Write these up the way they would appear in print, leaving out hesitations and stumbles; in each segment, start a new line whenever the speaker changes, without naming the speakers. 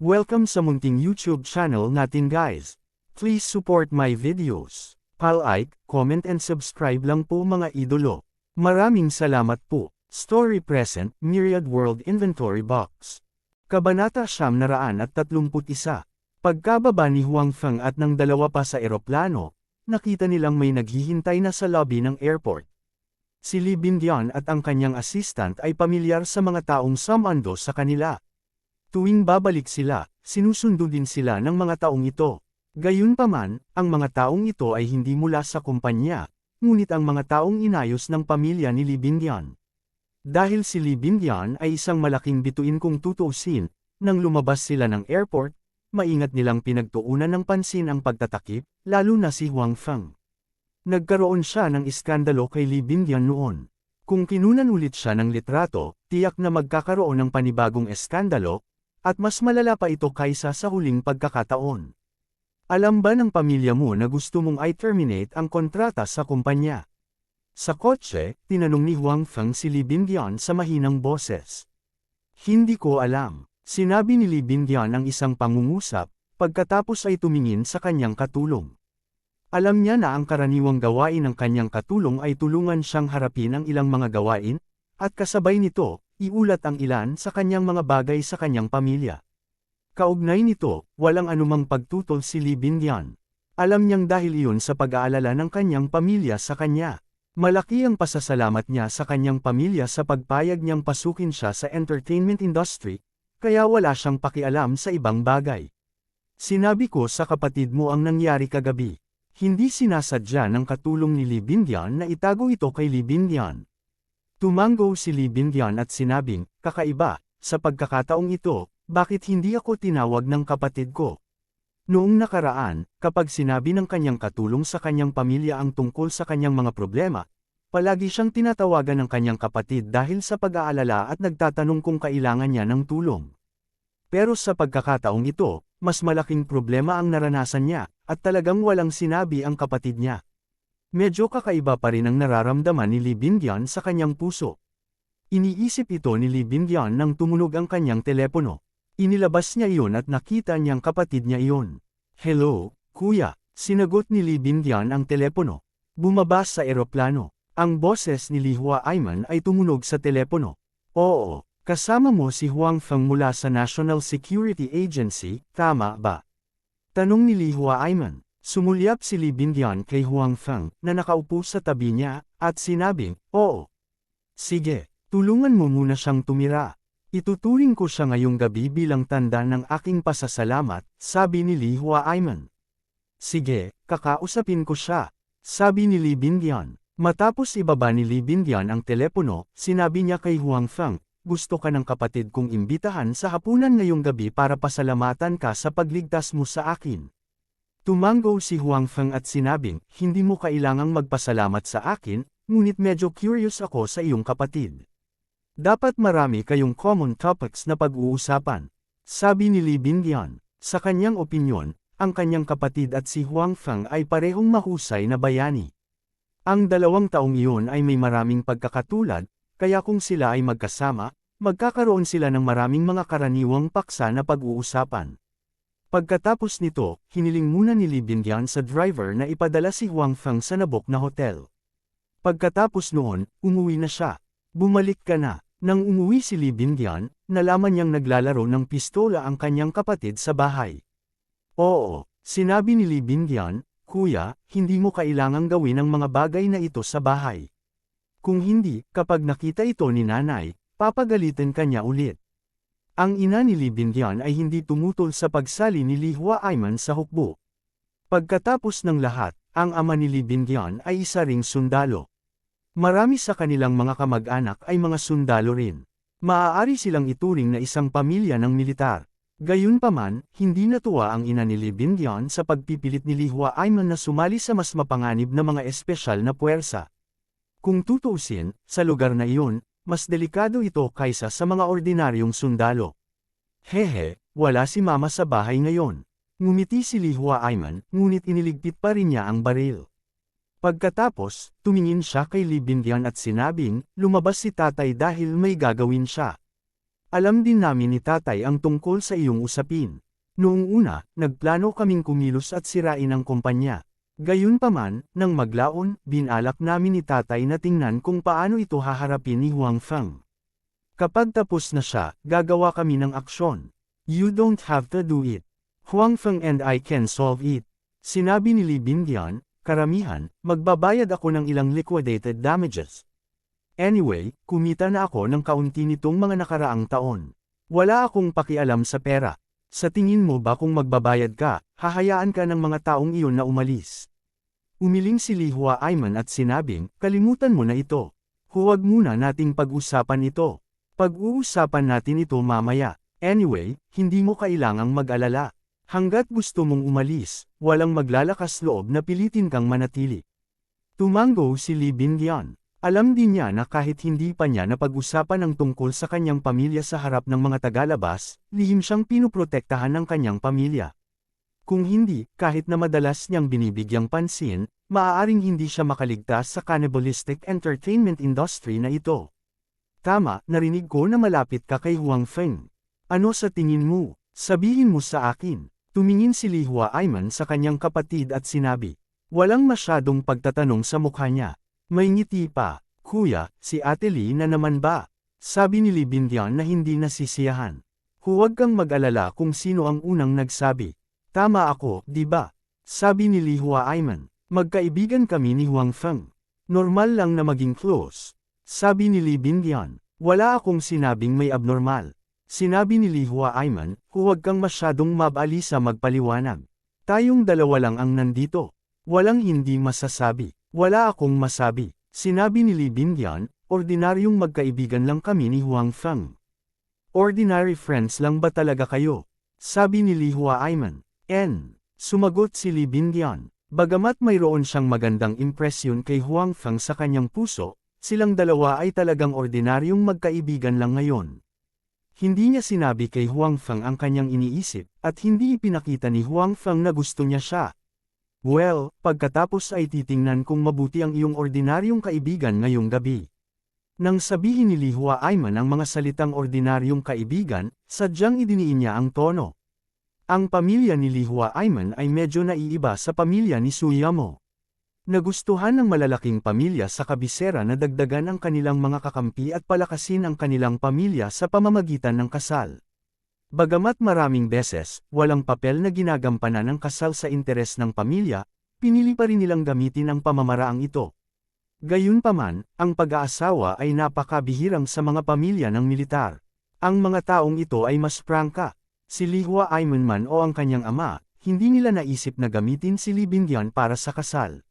Welcome sa munting YouTube channel natin guys. Please support my videos. Like, comment and subscribe lang po mga idolo. Maraming salamat po. Story Present, Myriad World Inventory Box. Kabanata 931. Pagkababa ni Huang Feng at ng dalawa pa sa eroplano, nakita nilang may naghihintay na sa lobby ng airport. Si Li Bindian at ang kanyang assistant ay pamilyar sa mga taong sumando sa kanila. Tuwing babalik sila, sinusundo din sila ng mga taong ito. Gayunpaman, ang mga taong ito ay hindi mula sa kumpanya, ngunit ang mga taong inayos ng pamilya ni Li Bindian. Dahil si Li Bindian ay isang malaking bituin kung tutuusin, nang lumabas sila ng airport, maingat nilang pinagtuunan ng pansin ang pagtatakip, lalo na si Huang Feng. Nagkaroon siya ng iskandalo kay Li Bindian noon. Kung kinunan ulit siya ng litrato, tiyak na magkakaroon ng panibagong eskandalo, at mas malala pa ito kaysa sa huling pagkakataon. Alam ba ng pamilya mo na gusto mong i-terminate ang kontrata sa kumpanya? Sa kotse, tinanong ni Huang Feng si Li Bindian sa mahinang boses. Hindi ko alam, sinabi ni Li Bindian ang isang pangungusap, pagkatapos ay tumingin sa kanyang katulong. Alam niya na ang karaniwang gawain ng kanyang katulong ay tulungan siyang harapin ang ilang mga gawain, at kasabay nito, iulat ang ilan sa kanyang mga bagay sa kanyang pamilya. Kaugnay nito, walang anumang pagtutol si Li Bindian. Alam niyang dahil iyon sa pag-aalala ng kanyang pamilya sa kanya. Malaki ang pasasalamat niya sa kanyang pamilya sa pagpayag niyang pasukin siya sa entertainment industry, kaya wala siyang pakialam sa ibang bagay. Sinabi ko sa kapatid mo ang nangyari kagabi. Hindi sinasadya ng katulong ni Li Bindian na itago ito kay Li Bindian. Tumango si Li Bindian at sinabing, kakaiba, sa pagkakataong ito, bakit hindi ako tinawag ng kapatid ko? Noong nakaraan, kapag sinabi ng kanyang katulong sa kanyang pamilya ang tungkol sa kanyang mga problema, palagi siyang tinatawagan ng kanyang kapatid dahil sa pag-aalala at nagtatanong kung kailangan niya ng tulong. Pero sa pagkakataong ito, mas malaking problema ang naranasan niya, at talagang walang sinabi ang kapatid niya. Medyo kakaiba pa rin ang nararamdaman ni Li Bindian sa kanyang puso. Iniisip ito ni Li Bindian nang tumunog ang kanyang telepono. Inilabas niya iyon at nakita niyang kapatid niya iyon. Hello, kuya, sinagot ni Li Bindian ang telepono. Bumaba sa eroplano. Ang boses ni Li Huaiman ay tumunog sa telepono. Oo, kasama mo si Huang Feng mula sa National Security Agency, tama ba? Tanong ni Li Huaiman. Sumulyap si Li Bindian kay Huang Feng, na nakaupo sa tabi niya, at sinabing, oo. Sige, tulungan mo muna siyang tumira. Ituturing ko siya ngayong gabi bilang tanda ng aking pasasalamat, sabi ni Li Huaiman. Sige, kakausapin ko siya, sabi ni Li Bindian. Matapos ibaba ni Li Bindian ang telepono, sinabi niya kay Huang Feng, gusto ka ng kapatid kong imbitahan sa hapunan ngayong gabi para pasalamatan ka sa pagligtas mo sa akin. Tumango si Huang Feng at sinabing, hindi mo kailangang magpasalamat sa akin, ngunit medyo curious ako sa iyong kapatid. Dapat marami kayong common topics na pag-uusapan, sabi ni Li Bindian. Sa kanyang opinyon, ang kanyang kapatid at si Huang Feng ay parehong mahusay na bayani. Ang dalawang taong iyon ay may maraming pagkakatulad, kaya kung sila ay magkasama, magkakaroon sila ng maraming mga karaniwang paksa na pag-uusapan. Pagkatapos nito, hiniling muna ni Li Bindian sa driver na ipadala si Huang Feng sa nabok na hotel. Pagkatapos noon, umuwi na siya. Bumalik ka na. Nang umuwi si Li Bindian, nalaman niyang naglalaro ng pistola ang kanyang kapatid sa bahay. Oo, sinabi ni Li Bindian, kuya, hindi mo kailangang gawin ang mga bagay na ito sa bahay. Kung hindi, kapag nakita ito ni nanay, papagalitin ka niya ulit. Ang ina ni Li Bindian ay hindi tumutol sa pagsali ni Li Huaiman sa hukbo. Pagkatapos ng lahat, ang ama ni Li Bindian ay isa ring sundalo. Marami sa kanilang mga kamag-anak ay mga sundalo rin. Maaari silang ituring na isang pamilya ng militar. Gayunpaman, hindi natuwa ang ina ni Li Bindian sa pagpipilit ni Li Huaiman na sumali sa mas mapanganib na mga espesyal na puwersa. Kung tutuusin, sa lugar na iyon, mas delikado ito kaysa sa mga ordinaryong sundalo. Hehe, wala si mama sa bahay ngayon. Ngumiti si Li Huaiman, ngunit iniligpit pa rin niya ang baril. Pagkatapos, tumingin siya kay Li Bindian at sinabing, lumabas si tatay dahil may gagawin siya. Alam din namin ni tatay ang tungkol sa iyong usapin. Noong una, nagplano kaming kumilos at sirain ang kumpanya. Gayunpaman, nang maglaon, binalak namin ni tatay na tingnan kung paano ito haharapin ni Huang Feng. Kapag tapos na siya, gagawa kami ng aksyon. You don't have to do it. Huang Feng and I can solve it. Sinabi ni Li Bingyuan, karamihan, magbabayad ako ng ilang liquidated damages. Anyway, kumita na ako ng kaunti nitong mga nakaraang taon. Wala akong pakialam sa pera. Sa tingin mo ba kung magbabayad ka, hahayaan ka ng mga taong iyon na umalis? Umiling si Li Huaiman at sinabing, kalimutan mo na ito. Huwag muna nating pag-usapan ito. Pag-uusapan natin ito mamaya. Anyway, hindi mo kailangang mag-alala. Hanggat gusto mong umalis, walang maglalakas loob na pilitin kang manatili. Tumango si Li Bingyuan. Alam din niya na kahit hindi pa niya napag-usapan ang tungkol sa kanyang pamilya sa harap ng mga tagalabas, lihim siyang pinuprotektahan ng kanyang pamilya. Kung hindi, kahit na madalas niyang binibigyang pansin, maaaring hindi siya makaligtas sa cannibalistic entertainment industry na ito. Tama, narinig ko na malapit ka kay Huang Feng. Ano sa tingin mo? Sabihin mo sa akin. Tumingin si Li Huaiman sa kanyang kapatid at sinabi. Walang masyadong pagtatanong sa mukha niya. May ngiti pa. Kuya, si Ate Li na naman ba? Sabi ni Li Bingyuan na hindi nasisiyahan. Huwag kang mag-alala kung sino ang unang nagsabi. Tama ako, di ba? Sabi ni Li Huaiman. Magkaibigan kami ni Huang Feng. Normal lang na maging close. Sabi ni Li Bingyuan. Wala akong sinabing may abnormal. Sinabi ni Li Huaiman, huwag kang masyadong mabali sa magpaliwanag. Tayong dalawa lang ang nandito. Walang hindi masasabi. Wala akong masabi. Sinabi ni Li Bingyuan, ordinaryong magkaibigan lang kami ni Huang Feng. Ordinary friends lang ba talaga kayo? Sabi ni Li Huaiman. Sumagot si Li Bingyuan. Bagamat mayroon siyang magandang impresyon kay Huang Feng sa kanyang puso, silang dalawa ay talagang ordinaryong magkaibigan lang ngayon. Hindi niya sinabi kay Huang Feng ang kanyang iniisip, at hindi ipinakita ni Huang Feng na gusto niya siya. Well, pagkatapos ay titingnan kung mabuti ang iyong ordinaryong kaibigan ngayong gabi. Nang sabihin ni Li Huaiman ang mga salitang ordinaryong kaibigan, sadyang idiniin niya ang tono. Ang pamilya ni Li Huaiman ay medyo naiiba sa pamilya ni Su Yamo. Nagustuhan ng malalaking pamilya sa kabisera na dagdagan ang kanilang mga kakampi at palakasin ang kanilang pamilya sa pamamagitan ng kasal. Bagamat maraming beses, walang papel na ginagampanan ng kasal sa interes ng pamilya, pinili pa rin nilang gamitin ang pamamaraang ito. Gayunpaman, ang pag-aasawa ay napakabihirang sa mga pamilya ng militar. Ang mga taong ito ay mas prangka. Si Li Huaiman man o ang kanyang ama, hindi nila naisip na gamitin si Li Bingyuan para sa kasal.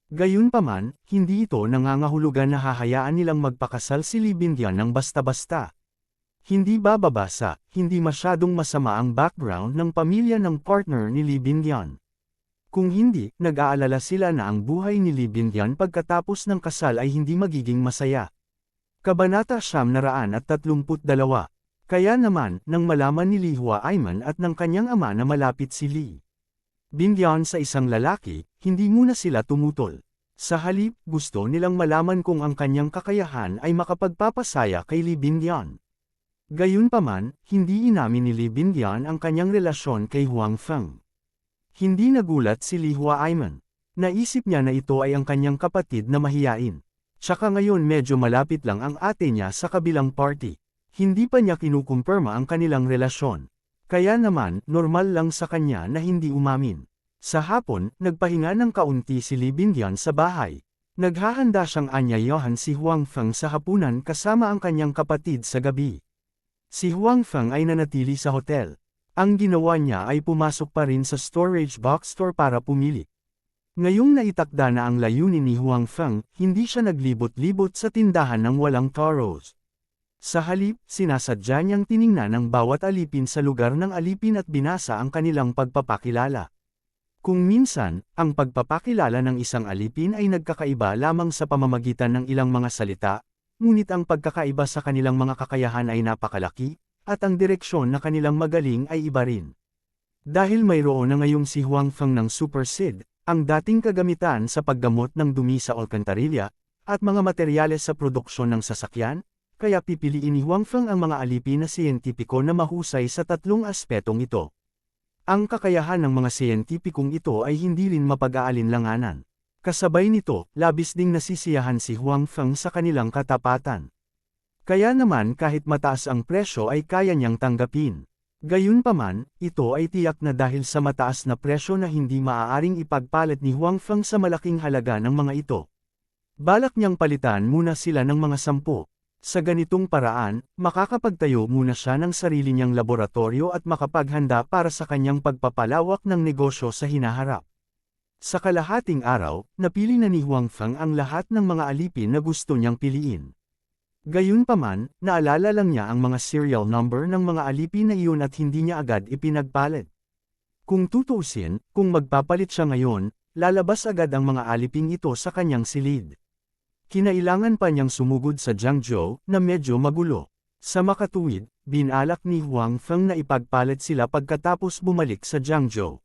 Gayunpaman, hindi ito nangangahulugan na hahayaan nilang magpakasal si Li Bingyuan ng basta-basta. Hindi bababasa, hindi masyadong masama ang background ng pamilya ng partner ni Li Bingyuan. Kung hindi, nag-aalala sila na ang buhay ni Li Bingyuan pagkatapos ng kasal ay hindi magiging masaya. Kabanata 932. Kaya naman, nang malaman ni Li Huaiman at ng kanyang ama na malapit si Li Bingyuan sa isang lalaki, hindi muna sila tumutol. Sa halip, gusto nilang malaman kung ang kanyang kakayahan ay makapagpapasaya kay Li Bingyuan. Gayunpaman, hindi inamin ni Li Bingyuan ang kanyang relasyon kay Huang Feng. Hindi nagulat si Li Huaiman. Naisip niya na ito ay ang kanyang kapatid na mahiyain. Tsaka ngayon medyo malapit lang ang ate niya sa kabilang party. Hindi pa niya kinukumpirma ang kanilang relasyon. Kaya naman, normal lang sa kanya na hindi umamin. Sa hapon, nagpahinga ng kaunti si Li Bingyuan sa bahay. Naghahanda siyang anyayahan si Huang Feng sa hapunan kasama ang kanyang kapatid sa gabi. Si Huang Feng ay nanatili sa hotel. Ang ginawa niya ay pumasok pa rin sa storage box store para pumili. Ngayong naitakda na ang layunin ni Huang Feng, hindi siya naglibot-libot sa tindahan ng walang taros. Sa halip, sinasadya niyang tiningnan ang bawat alipin sa lugar ng alipin at binasa ang kanilang pagpapakilala. Kung minsan, ang pagpapakilala ng isang alipin ay nagkakaiba lamang sa pamamagitan ng ilang mga salita, ngunit ang pagkakaiba sa kanilang mga kakayahan ay napakalaki, at ang direksyon na kanilang magaling ay iba rin. Dahil mayroon na ngayong si Huang Feng ng Super Sid, ang dating kagamitan sa paggamot ng dumi sa alkantarilya, at mga materyales sa produksyon ng sasakyan, kaya pipiliin ni Huang Feng ang mga alipin na siyentipiko na mahusay sa tatlong aspetong ito. Ang kakayahan ng mga siyentipikong ito ay hindi rin mapag-aalinlanganan. Kasabay nito, labis ding nasisiyahan si Huang Feng sa kanilang katapatan. Kaya naman kahit mataas ang presyo ay kaya niyang tanggapin. Gayunpaman, ito ay tiyak na dahil sa mataas na presyo na hindi maaaring ipagpalit ni Huang Feng sa malaking halaga ng mga ito. Balak niyang palitan muna sila ng mga 10. Sa ganitong paraan, makakapagtayo muna siya ng sarili niyang laboratorio at makapaghanda para sa kanyang pagpapalawak ng negosyo sa hinaharap. Sa kalahating araw, napili na ni Huang Feng ang lahat ng mga alipin na gusto niyang piliin. Gayunpaman, naalala lang niya ang mga serial number ng mga alipin na iyon at hindi niya agad ipinagpalit. Kung tutuusin, kung magpapalit siya ngayon, lalabas agad ang mga aliping ito sa kanyang silid. Kinailangan pa niyang sumugod sa Jiangzhou na medyo magulo. Sa makatuwid, binalak ni Huang Feng na ipagpalit sila pagkatapos bumalik sa Jiangzhou.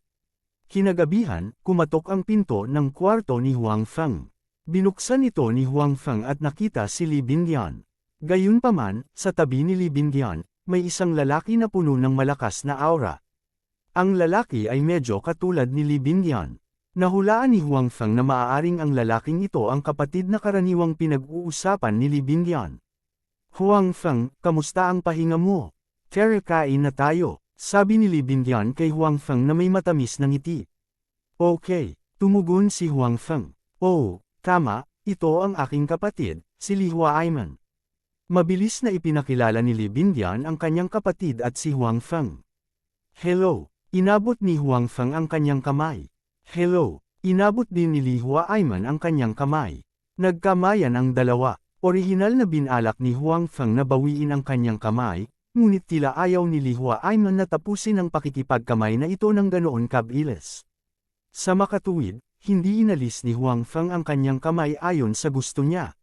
Kinagabihan, kumatok ang pinto ng kwarto ni Huang Feng. Binuksan ito ni Huang Feng at nakita si Li Bingyan. Gayunpaman, sa tabi ni Li Bingyan, may isang lalaki na puno ng malakas na aura. Ang lalaki ay medyo katulad ni Li Bingyan. Nahulaan ni Huang Feng na maaaring ang lalaking ito ang kapatid na karaniwang pinag-uusapan ni Li Bingyan. Huang Feng, kamusta ang pahinga mo? Tara, kain na tayo. Sabi ni Li Bingyan kay Huang Feng na may matamis na ngiti. Okay, tumugon si Huang Feng. Oh, tama, ito ang aking kapatid, si Li Huaiman. Mabilis na ipinakilala ni Li Bingyan ang kanyang kapatid at si Huang Feng. Hello, inabot ni Huang Feng ang kanyang kamay. Hello, inabot din ni Li Huaiman ang kanyang kamay. Nagkamayan ang dalawa. Orihinal na binalak ni Huang Feng na bawiin ang kanyang kamay, ngunit tila ayaw ni Li Huaiman na tapusin ang pakikipagkamay na ito ng ganoon kabilis. Sa makatuwid, hindi inalis ni Huang Feng ang kanyang kamay ayon sa gusto niya.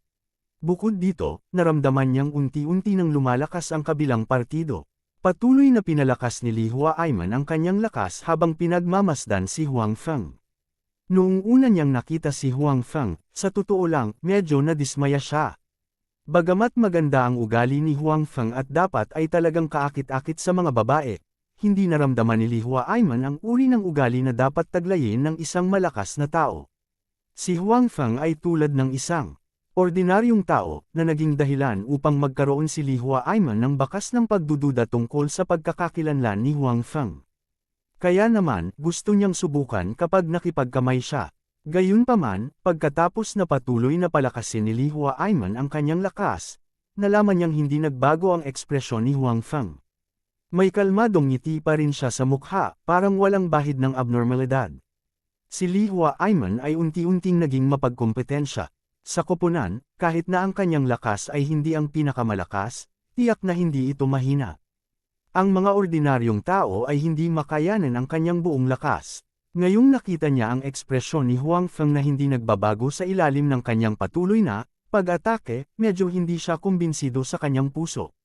Bukod dito, naramdaman niyang unti-unti nang lumalakas ang kabilang partido. Patuloy na pinalakas ni Li Huaiman ang kanyang lakas habang pinagmamasdan si Huang Feng. Noong una niyang nakita si Huang Feng, sa totoo lang, medyo nadismaya siya. Bagamat maganda ang ugali ni Huang Feng at dapat ay talagang kaakit-akit sa mga babae, hindi naramdaman ni Li Huaiman ang uri ng ugali na dapat taglayin ng isang malakas na tao. Si Huang Feng ay tulad ng isang ordinaryong tao na naging dahilan upang magkaroon si Li Huaiman ng bakas ng pagdududa tungkol sa pagkakakilanlan ni Huang Feng. Kaya naman, gusto niyang subukan kapag nakipagkamay siya. Gayunpaman, pagkatapos na patuloy na palakasin ni Li Huaiman ang kanyang lakas, nalaman niyang hindi nagbago ang ekspresyon ni Huang Feng. May kalmadong ngiti pa rin siya sa mukha, parang walang bahid ng abnormalidad. Si Li Huaiman ay unti-unting naging mapagkompetensya. Sa koponan, kahit na ang kanyang lakas ay hindi ang pinakamalakas, tiyak na hindi ito mahina. Ang mga ordinaryong tao ay hindi makayanan ang kanyang buong lakas. Ngayong nakita niya ang ekspresyon ni Huang Feng na hindi nagbabago sa ilalim ng kanyang patuloy na pag-atake, medyo hindi siya kumbinsido sa kanyang puso.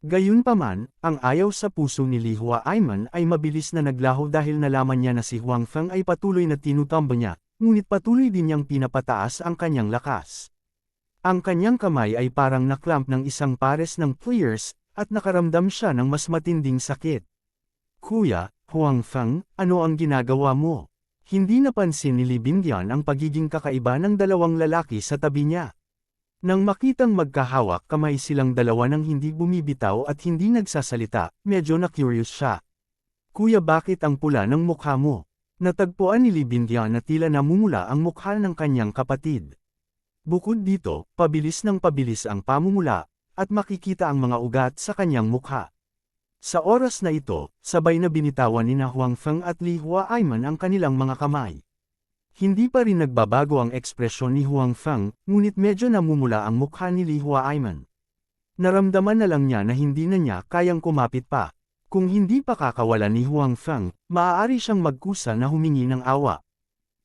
Gayunpaman, ang ayaw sa puso ni Li Huaiman ay mabilis na naglaho dahil nalaman niya na si Huang Feng ay patuloy na tinutamba niya, ngunit patuloy din niyang pinapataas ang kanyang lakas. Ang kanyang kamay ay parang naklamp ng isang pares ng pliers, at nakaramdam siya ng mas matinding sakit. Kuya, Huang Feng, ano ang ginagawa mo? Hindi napansin ni Li Bingyan ang pagiging kakaiba ng dalawang lalaki sa tabi niya. Nang makitang magkahawak kamay silang dalawa nang hindi bumibitaw at hindi nagsasalita, medyo na-curious siya. Kuya, bakit ang pula ng mukha mo? Natagpuan ni Li Bingyan na tila namumula ang mukha ng kanyang kapatid. Bukod dito, pabilis ng pabilis ang pamumula, at makikita ang mga ugat sa kanyang mukha. Sa oras na ito, sabay na binitawan ni Huang Feng at Li Huaiman ang kanilang mga kamay. Hindi pa rin nagbabago ang ekspresyon ni Huang Feng, ngunit medyo namumula ang mukha ni Li Huaiman. Naramdaman na lang niya na hindi na niya kayang kumapit pa. Kung hindi pa kakawalan ni Huang Feng, maaari siyang magkusa na humingi ng awa.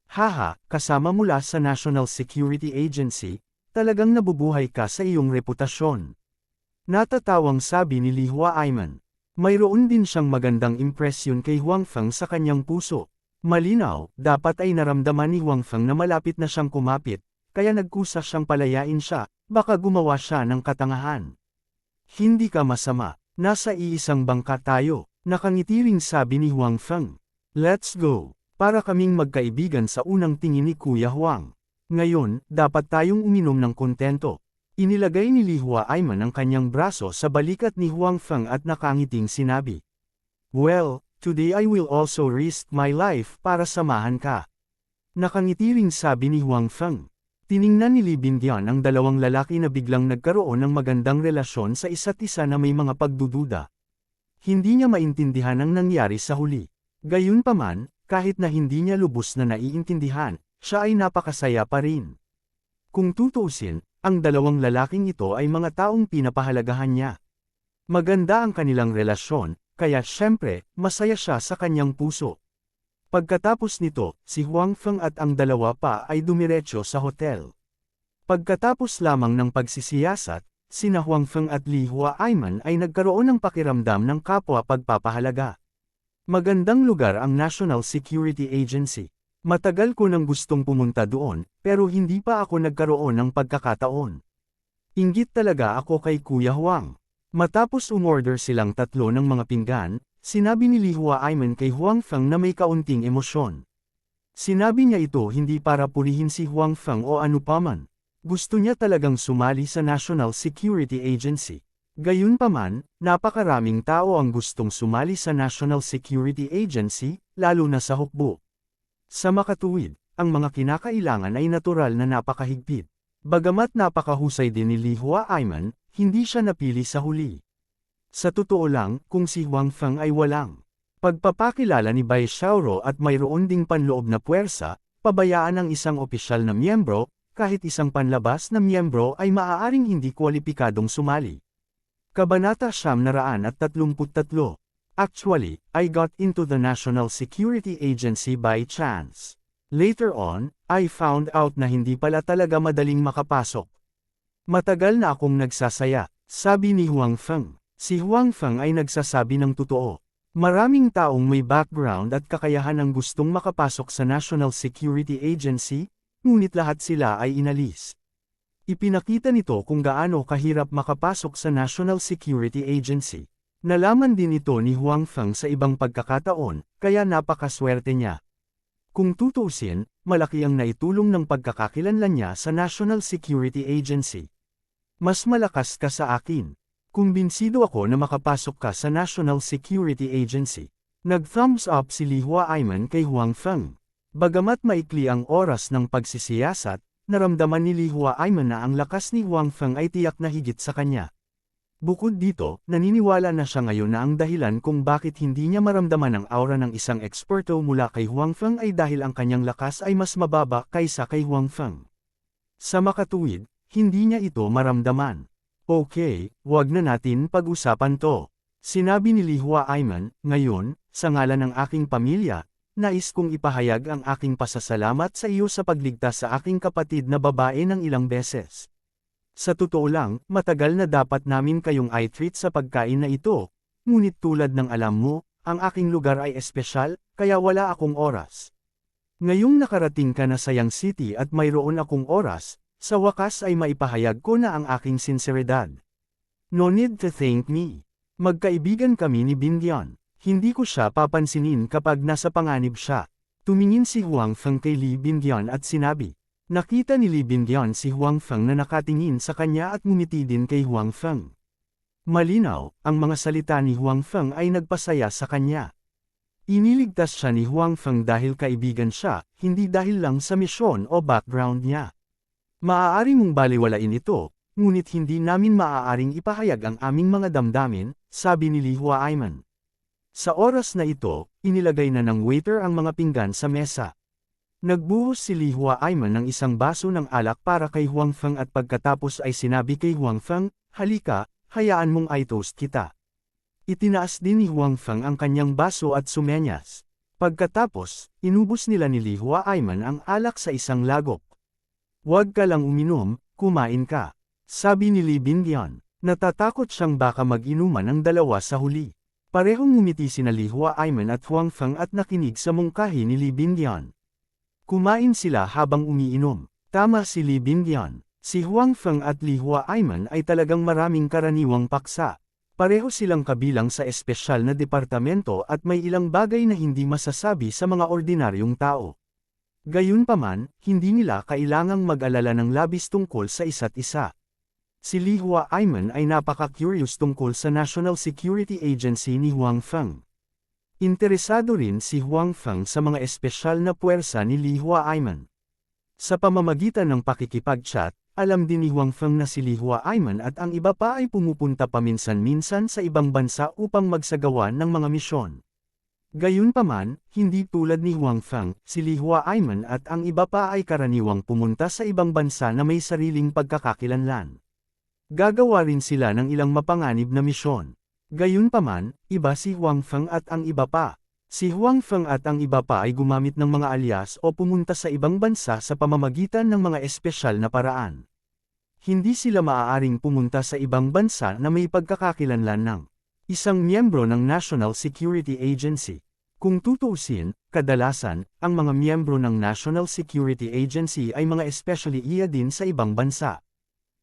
Haha, kasama mula sa National Security Agency, talagang nabubuhay ka sa iyong reputasyon. Natatawang sabi ni Li Huaiman. Mayroon din siyang magandang impresyon kay Huang Feng sa kanyang puso. Malinaw, dapat ay naramdaman ni Huang Feng na malapit na siyang kumapit, kaya nagkusa siyang palayain siya, baka gumawa siya ng katangahan. Hindi ka masama. Nasa iisang bangka tayo. Nakangiti ring sabi ni Huang Feng. Let's go. Para kaming magkaibigan sa unang tingin ni Kuya Huang. Ngayon, dapat tayong uminom ng kontento. Inilagay ni Li Huaiman ang kanyang braso sa balikat ni Huang Feng at nakangiting sinabi. Well, today I will also risk my life para samahan ka. Nakangiti ring sabi ni Huang Feng. Tiningnan ni Li Bindian ang dalawang lalaki na biglang nagkaroon ng magandang relasyon sa isa't isa na may mga pagdududa. Hindi niya maintindihan ang nangyari sa huli. Gayunpaman, kahit na hindi niya lubos na naiintindihan, siya ay napakasaya pa rin. Kung tutuusin, ang dalawang lalaking ito ay mga taong pinapahalagahan niya. Maganda ang kanilang relasyon, kaya syempre, masaya siya sa kanyang puso. Pagkatapos nito, si Huang Feng at ang dalawa pa ay dumiretso sa hotel. Pagkatapos lamang ng pagsisiyasat, sina Huang Feng at Li Huaiman ay nagkaroon ng pakiramdam ng kapwa pagpapahalaga. Magandang lugar ang National Security Agency. Matagal ko nang gustong pumunta doon, pero hindi pa ako nagkaroon ng pagkakataon. Inggit talaga ako kay Kuya Huang. Matapos umorder silang tatlo ng mga pinggan, sinabi ni Li Huaiman kay Huang Feng na may kaunting emosyon. Sinabi niya ito hindi para purihin si Huang Feng o anupaman. Gusto niya talagang sumali sa National Security Agency. Gayunpaman, napakaraming tao ang gustong sumali sa National Security Agency, lalo na sa hukbo. Sa makatuwid, ang mga kinakailangan ay natural na napakahigpit. Bagamat napakahusay din ni Li Huaiman, hindi siya napili sa huli. Sa totoo lang, kung si Huang Feng ay walang pagpapakilala ni Bai Xiaoro at mayroon ding panloob na puwersa, pabayaan ang isang opisyal na miyembro, kahit isang panlabas na miyembro ay maaaring hindi kwalipikadong sumali. Kabanata 933. Actually, I got into the National Security Agency by chance. Later on, I found out na hindi pala talaga madaling makapasok. Matagal na akong nagsasaya, sabi ni Huang Feng. Si Huang Feng ay nagsasabi ng totoo. Maraming taong may background at kakayahan ang gustong makapasok sa National Security Agency, ngunit lahat sila ay inalis. Ipinakita nito kung gaano kahirap makapasok sa National Security Agency. Nalaman din ito ni Huang Feng sa ibang pagkakataon, kaya napakaswerte niya. Kung tutuusin, malaki ang naitulong ng pagkakakilanlan niya sa National Security Agency. Mas malakas ka sa akin. Kumbinsido ako na makapasok ka sa National Security Agency. Nag-thumbs up si Li Huaiman kay Huang Feng. Bagamat maikli ang oras ng pagsisiyasat, naramdaman ni Li Huaiman na ang lakas ni Huang Feng ay tiyak na higit sa kanya. Bukod dito, naniniwala na siya ngayon na ang dahilan kung bakit hindi niya maramdaman ang aura ng isang eksperto mula kay Huang Feng ay dahil ang kanyang lakas ay mas mababa kaysa kay Huang Feng. Sa makatuwid, hindi niya ito maramdaman. Okay, wag na natin pag-usapan to. Sinabi ni Li Huaiman, ngayon, sa ngalan ng aking pamilya, nais kong ipahayag ang aking pasasalamat sa iyo sa pagligtas sa aking kapatid na babae ng ilang beses. Sa totoo lang, matagal na dapat namin kayong i-treat sa pagkain na ito, ngunit tulad ng alam mo, ang aking lugar ay espesyal, kaya wala akong oras. Ngayong nakarating ka na sa Yang City at mayroon akong oras, sa wakas ay maipahayag ko na ang aking sinseridad. No need to thank me. Magkaibigan kami ni Bindian. Hindi ko siya papansinin kapag nasa panganib siya. Tumingin si Huang Feng kay Li Bindian at sinabi. Nakita ni Li Bindian si Huang Feng na nakatingin sa kanya at ngumiti din kay Huang Feng. Malinaw, ang mga salita ni Huang Feng ay nagpasaya sa kanya. Iniligtas siya ni Huang Feng dahil kaibigan siya, hindi dahil lang sa misyon o background niya. Maaari mong baliwalain ito, ngunit hindi namin maaaring ipahayag ang aming mga damdamin, sabi ni Li Huaiman. Sa oras na ito, inilagay na ng waiter ang mga pinggan sa mesa. Nagbuhos si Li Huaiman ng isang baso ng alak para kay Huang Feng at pagkatapos ay sinabi kay Huang Feng, halika, hayaan mong i-toast kita. Itinaas din ni Huang Feng ang kanyang baso at sumenyas. Pagkatapos, inubos nila ni Li Huaiman ang alak sa isang lagop. Huwag ka lang uminom, kumain ka. Sabi ni Li Bindian. Natatakot siyang baka mag-inuman ang dalawa sa huli. Parehong ngumiti sina Li Huaiman at Huang Feng at nakinig sa mungkahi ni Li Bindian. Kumain sila habang umiinom. Tama si Li Bindian. Si Huang Feng at Li Huaiman ay talagang maraming karaniwang paksa. Pareho silang kabilang sa espesyal na departamento at may ilang bagay na hindi masasabi sa mga ordinaryong tao. Gayunpaman, hindi nila kailangang mag-alala ng labis tungkol sa isa't isa. Si Li Huaiman ay napaka-curious tungkol sa National Security Agency ni Huang Feng. Interesado rin si Huang Feng sa mga espesyal na puwersa ni Li Huaiman. Sa pamamagitan ng pakikipag-chat, alam din ni Huang Feng na si Li Huaiman at ang iba pa ay pumupunta paminsan-minsan sa ibang bansa upang magsagawa ng mga misyon. Gayunpaman, hindi tulad ni Huang Feng, si Li Huaiman at ang iba pa ay karaniwang pumunta sa ibang bansa na may sariling pagkakakilanlan. Gagawa rin sila ng ilang mapanganib na misyon. Gayunpaman, iba si Huang Feng at ang iba pa. Si Huang Feng at ang iba pa ay gumamit ng mga alias o pumunta sa ibang bansa sa pamamagitan ng mga espesyal na paraan. Hindi sila maaaring pumunta sa ibang bansa na may pagkakakilanlan ng isang miyembro ng National Security Agency. Kung tutuusin, kadalasan, ang mga miyembro ng National Security Agency ay mga especially iya din sa ibang bansa.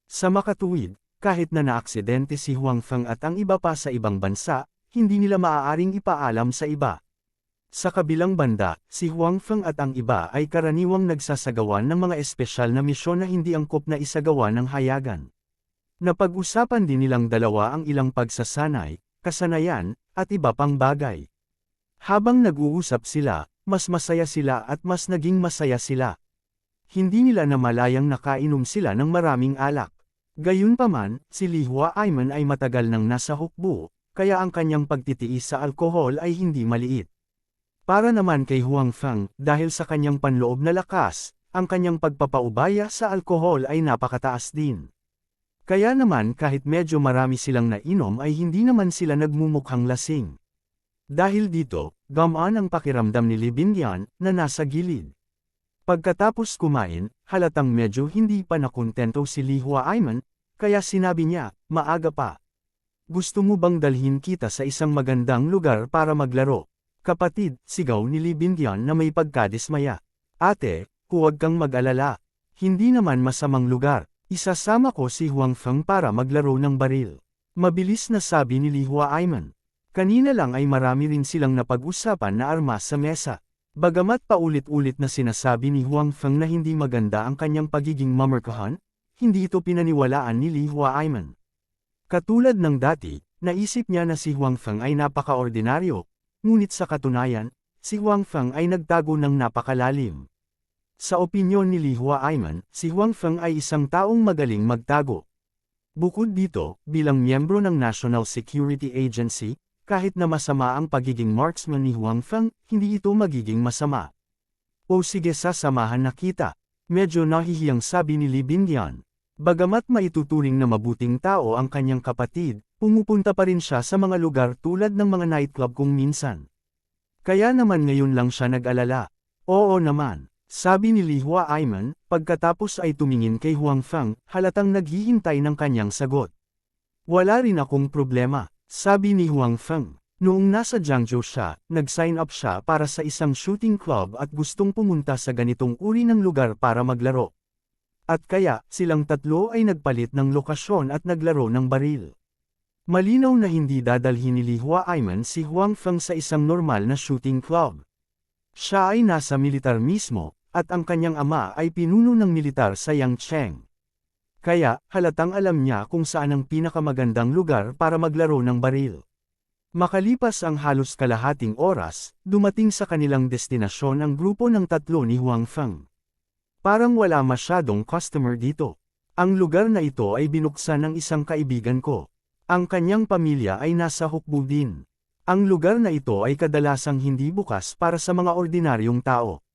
Sa makatuwid, kahit na naaksidente si Huang Feng at ang iba pa sa ibang bansa, hindi nila maaaring ipaalam sa iba. Sa kabilang banda, si Huang Feng at ang iba ay karaniwang nagsasagawa ng mga espesyal na misyon na hindi angkop na isagawa ng hayagan. Napag-usapan din nilang dalawa ang ilang pagsasanay, kasanayan, at iba pang bagay. Habang nag-uusap sila, mas masaya sila at mas naging masaya sila. Hindi nila namalayang nakainom sila ng maraming alak. Gayunpaman, si Li Huaiman ay matagal nang nasa hukbo, kaya ang kanyang pagtitiis sa alkohol ay hindi maliit. Para naman kay Huang Feng, dahil sa kanyang panloob na lakas, ang kanyang pagpapaubaya sa alkohol ay napakataas din. Kaya naman kahit medyo marami silang nainom ay hindi naman sila nagmumukhang lasing. Dahil dito, gamaan ang pakiramdam ni Li Binyan na nasa gilid. Pagkatapos kumain, halatang medyo hindi pa nakontento si Li Huaiman, kaya sinabi niya, maaga pa. Gusto mo bang dalhin kita sa isang magandang lugar para maglaro? Kapatid, sigaw ni Li Binyan na may pagkadismaya. Ate, huwag kang mag-alala. Hindi naman masamang lugar. Isasama ko si Huang Feng para maglaro ng baril. Mabilis na sabi ni Li Huaiman. Kanina lang ay marami rin silang napag-usapan na armas sa mesa. Bagamat paulit-ulit na sinasabi ni Huang Feng na hindi maganda ang kanyang pagiging mamerkahan, hindi ito pinaniwalaan ni Li Huaiman. Katulad ng dati, naisip niya na si Huang Feng ay napaka-ordinaryo. Ngunit sa katunayan, si Huang Feng ay nagtago ng napakalalim. Sa opinyon ni Li Huaiman, si Huang Feng ay isang taong magaling magtago. Bukod dito, bilang miyembro ng National Security Agency, kahit na masama ang pagiging marksman ni Huang Feng, hindi ito magiging masama. O sige, sasamahan na kita. Medyo nahihiyang sabi ni Li Binyan. Bagamat maituturing na mabuting tao ang kanyang kapatid, pumupunta pa rin siya sa mga lugar tulad ng mga nightclub kung minsan. Kaya naman ngayon lang siya nag-alala. Oo naman, sabi ni Li Huaiman, pagkatapos ay tumingin kay Huang Feng, halatang naghihintay ng kanyang sagot. Wala rin akong problema, sabi ni Huang Feng. Noong nasa Jiangzhou siya, nag-sign up siya para sa isang shooting club at gustong pumunta sa ganitong uri ng lugar para maglaro. At kaya, silang tatlo ay nagpalit ng lokasyon at naglaro ng baril. Malinaw na hindi dadalhin ni Li Huaiman si Huang Feng sa isang normal na shooting club. Siya ay nasa militar mismo, at ang kanyang ama ay pinuno ng militar sa Yangcheng. Kaya, halatang alam niya kung saan ang pinakamagandang lugar para maglaro ng baril. Makalipas ang halos kalahating oras, dumating sa kanilang destinasyon ang grupo ng tatlo ni Huang Feng. Parang wala masyadong customer dito. Ang lugar na ito ay binuksan ng isang kaibigan ko. Ang kanyang pamilya ay nasa hukbo din. Ang lugar na ito ay kadalasang hindi bukas para sa mga ordinaryong tao.